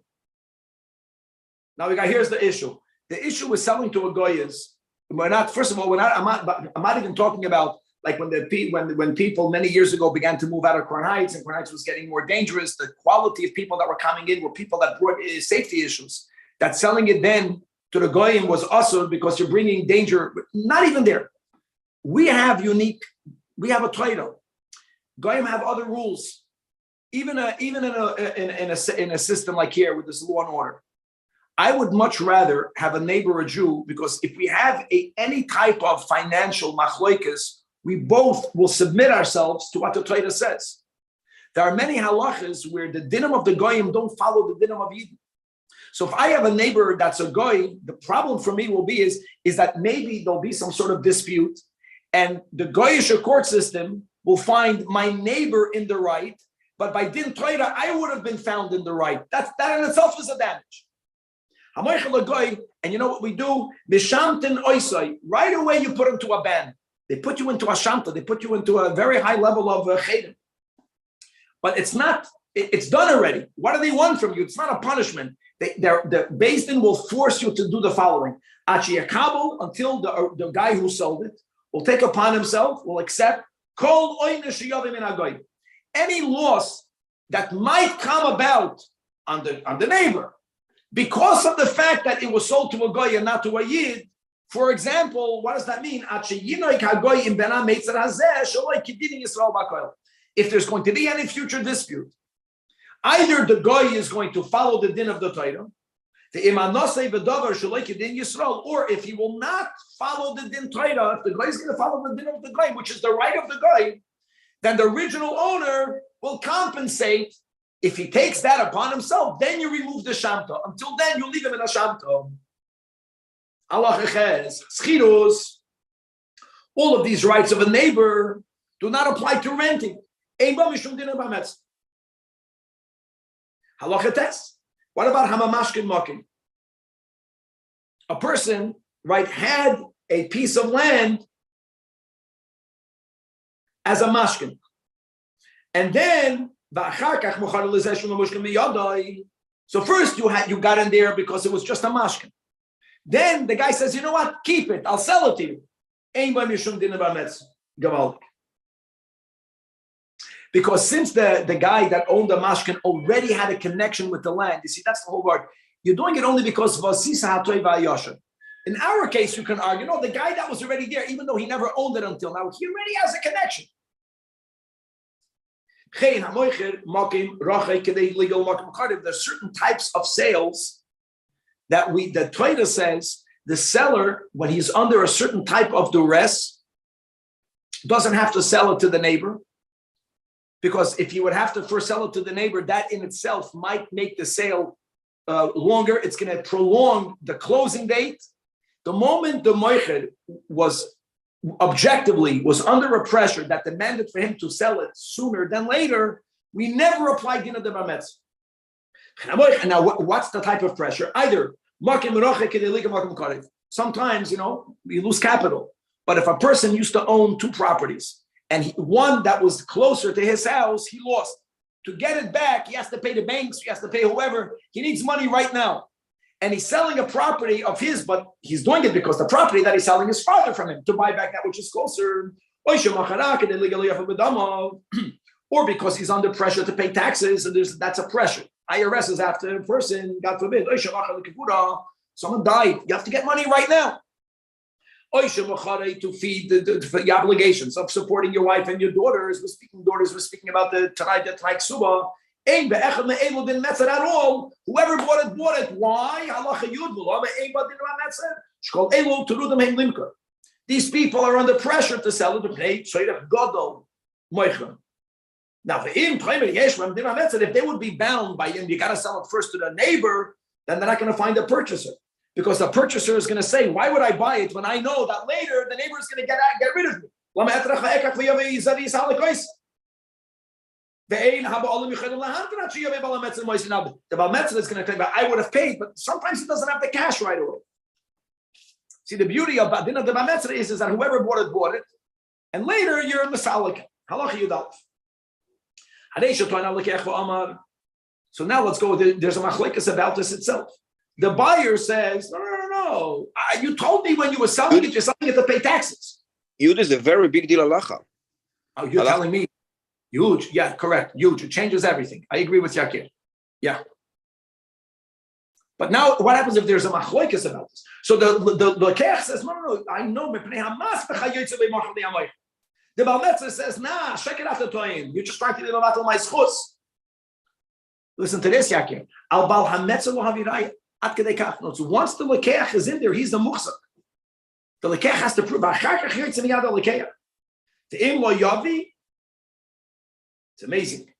Now, here's the issue. The issue with selling to a guy is, I'm not even talking about like when people many years ago began to move out of Crown Heights, and Crown Heights was getting more dangerous. The quality of people that were coming in were people that brought safety issues. That selling it then to the goyim was also because you're bringing danger. Not even there. We have a title. Goyim have other rules. Even in a system like here with this law and order. I would much rather have a neighbor, a Jew, because if we have any type of financial machloikas, we both will submit ourselves to what the Torah says. There are many halachas where the dinim of the goyim don't follow the dinim of Yidden. So if I have a neighbor that's a goy, the problem for me will be is that maybe there'll be some sort of dispute, and the goyish court system will find my neighbor in the right, but by din Torah, I would have been found in the right. That in itself is a damage. And you know what we do? Right away you put into a ban. They put you into a shamta. They put you into a very high level of chedim. But it's not. It's done already. What do they want from you? It's not a punishment. The Beis Din will force you to do the following: until the guy who sold it will take upon himself, will accept any loss that might come about on the neighbor. Because of the fact that it was sold to a goy and not to a yid, for example, what does that mean? If there's going to be any future dispute, either the goy is going to follow the din of the Torah, or if he will not follow the din Torah, if the goy is going to follow the din of the goy, which is the right of the goy, then the original owner will compensate. If he takes that upon himself, then you remove the shamta. Until then, you leave him in a shamta. Allah ches, schirus. All of these rights of a neighbor do not apply to renting. Halacha tes. What about hamamashkin makin? A person, right, had a piece of land as a mashkin. And then, so first you got in there because it was just a mashkin. Then the guy says, you know what, keep it, I'll sell it to you. Because since the guy that owned the mashkin already had a connection with the land, you see, that's the whole word. You're doing it only because in our case, you can argue, no, the guy that was already there, even though he never owned it until now, he already has a connection. There's certain types of sales that the Torah says the seller, when he's under a certain type of duress, doesn't have to sell it to the neighbor. Because if you would have to first sell it to the neighbor, that in itself might make the sale longer. It's going to prolong the closing date. The moment the moicher was under a pressure that demanded for him to sell it sooner than later, we never applied Dina de Bametz. Now, what's the type of pressure? Either sometimes, you lose capital. But if a person used to own two properties and one that was closer to his house, he lost. To get it back, he has to pay the banks, he has to pay whoever. He needs money right now. And he's selling a property of his, but he's doing it because the property that he's selling is farther from him to buy back that which is closer. Or because he's under pressure to pay taxes, and that's a pressure. IRS is after a person, God forbid. Someone died. You have to get money right now. To feed the obligations of supporting your wife and your daughters. We're speaking about the Tanai Ksuba. Didn't mess it at all. Whoever bought it. Why? These people are under pressure to sell it to pay Godol. Now, if they would be bound by him, you got to sell it first to the neighbor, then they're not going to find a purchaser. Because the purchaser is going to say, why would I buy it when I know that later the neighbor is going to get rid of me? The Balmetzer is going to claim, I would have paid, but sometimes he doesn't have the cash right away. See, the beauty of the Balmetzer is that whoever bought it, and later you're in the Masalik. So now let's go. There's a machlekes about this itself. The buyer says, no. You told me when you were selling it, you're selling it to pay taxes. Yud is a very big deal halacha. Oh, you're telling me? Huge. Yeah, correct. Huge. It changes everything. I agree with Yakir. Yeah. But now, what happens if there's a machlokes about this? So the Lekech says, no. I know. The Balmetzer says, nah, check it out the toim. You're just trying to do my schus. Listen to this, Yakir. Al Bal Hametzer lo haviraya. At kedei kach. So once the Lekech is in there, he's the muchzak. The Lekech has to prove. The im lo yavi. It's amazing.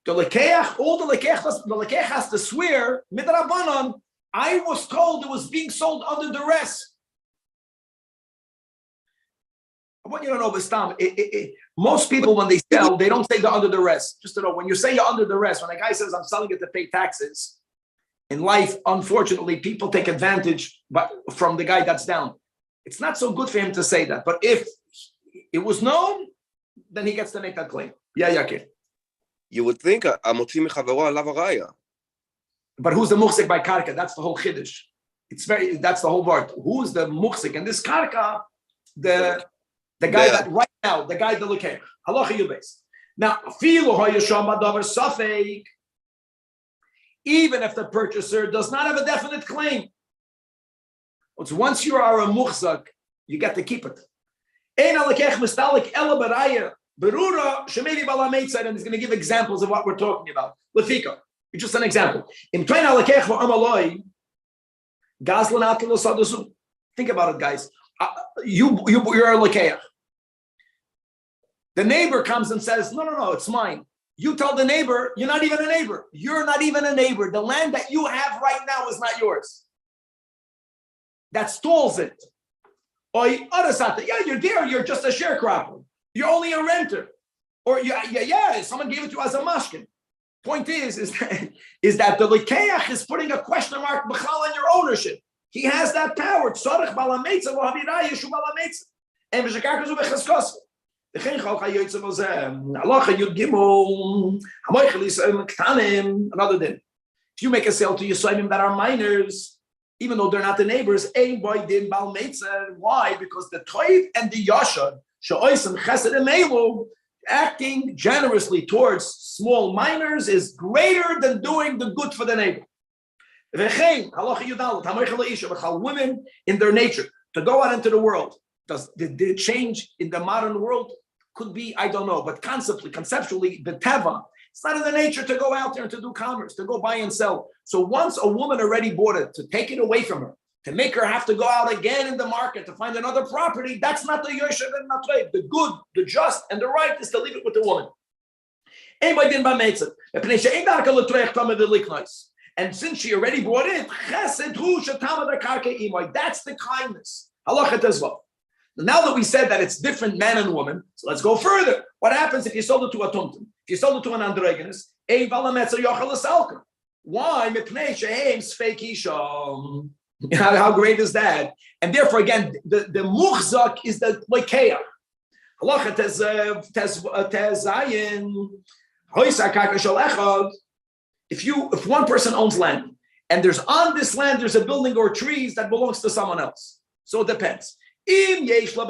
The Lekech has to swear, midrabanan, I was told it was being sold under duress. I want you to know, Bastam, most people, when they sell, they don't say they're under duress. Just to know, when you say you're under duress, when a guy says, I'm selling it to pay taxes, in life, unfortunately, people take advantage from the guy that's down. It's not so good for him to say that. But if it was known, then he gets to make that claim. Yeah, kid. You would think המוציא מחברו עליו הראיה. But who's the muhsik by karka? That's the whole chiddush. That's the whole word. Who's the muhsik? And this karka, the guy that right now, the guy the lekech. Halacha yubes. Now, filu hayasham adavar safek. Even if the purchaser does not have a definite claim, once you are a muhsak, you get to keep it. Ein alekech mistalik ela baraya. Berura shemeli balameitzaid, and he's going to give examples of what we're talking about. Lefika, just an example. In train alekech v'amaloi, gazlan atlo sadusu. Think about it, guys. You're a lekeach. The neighbor comes and says, no, it's mine. You tell the neighbor, you're not even a neighbor. You're not even a neighbor. The land that you have right now is not yours. That stalls it. Or you're there. You're just a sharecropper. You're only a renter. Or someone gave it to you as a mashkin. Point is that the lekeach is putting a question mark on your ownership. He has that power. Another day. If you make a sale to Yisraelim that are minors, even though they're not the neighbors, why? Because the Toiv and the Yashad, acting generously towards small minors is greater than doing the good for the neighbor. Women in their nature to go out into the world. Did it change in the modern world? Could be, I don't know, but conceptually, the teva, it's not in the nature to go out there and to do commerce, to go buy and sell. So once a woman already bought it, to take it away from her, to make her have to go out again in the market to find another property, that's not the yoshev and natrev. The good, the just, and the right is to leave it with the woman. And since she already bought it, that's the kindness. Halachat as well. Now that we said that it's different man and woman, so let's go further. What happens if you sold it to a tumtum? If you sold it to an androgynous, why? How great is that? And therefore, again, the muhzak is the lekeah. Halacha tezayin. If one person owns land, and there's on this land there's a building or trees that belongs to someone else, so it depends. Just an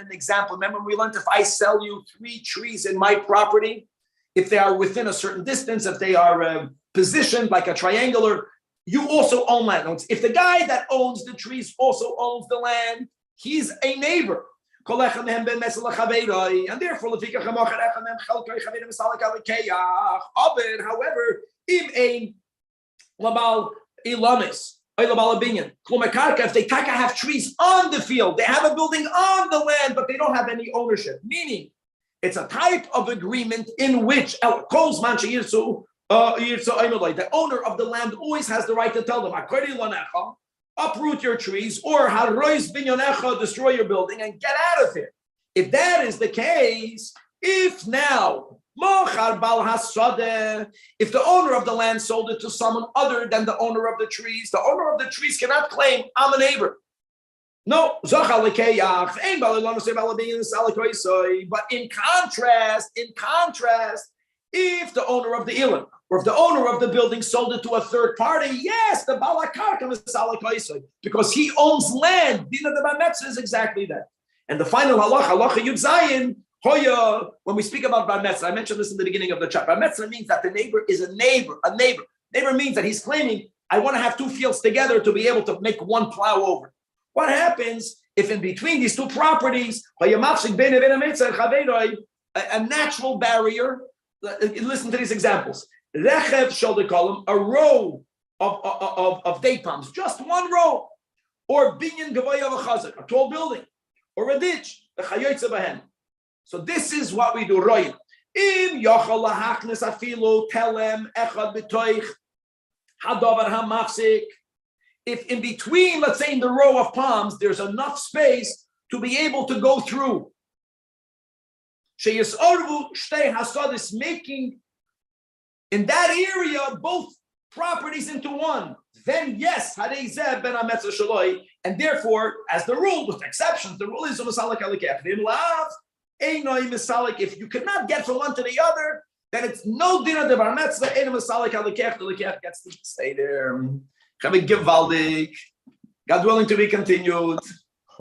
example. Remember, we learned if I sell you 3 trees in my property, if they are within a certain distance, if they are positioned like a triangular, you also own land. If the guy that owns the trees also owns the land, he's a neighbor. And therefore, however, if they have trees on the field, they have a building on the land, but they don't have any ownership. Meaning, it's a type of agreement in which the owner of the land always has the right to tell them, uproot your trees, or destroy your building and get out of here. If that is the case, if now if the owner of the land sold it to someone other than the owner of the trees cannot claim, I'm a neighbor. No. But in contrast, if the owner of the ilim or if the owner of the building sold it to a third party, yes, the balakarka is salakaisai, because he owns land. Dina de Bametza is exactly that. And the final halacha Yud Zayin, Hoya, when we speak about Bar Metzlah, I mentioned this in the beginning of the chat. Bar Metzlah means that the neighbor is a neighbor. Neighbor means that he's claiming, I want to have 2 fields together to be able to make one plow over. What happens if in between these 2 properties, a natural barrier, listen to these examples. Rechev Sholdekolim, a row of date palms, just one row, or binyan gavoya v'chazak, a tall building, or a ditch, the chayotze bahem. So this is what we do. Roy. Im yochal lahachnes afilu telem echad b'toich hadavar hamafsik. If in between, let's say in the row of palms, there's enough space to be able to go through. Sheyisorvu shtei hasadis, making in that area both properties into one. Then yes, harei zeh ben hametzah shaloi, and therefore, as the rule, with exceptions, the rule is u'masalik alikech v'imlav. If you cannot get from one to the other, then it's no dinner de bar metzvah. The lekech gets to stay there. God willing to be continued.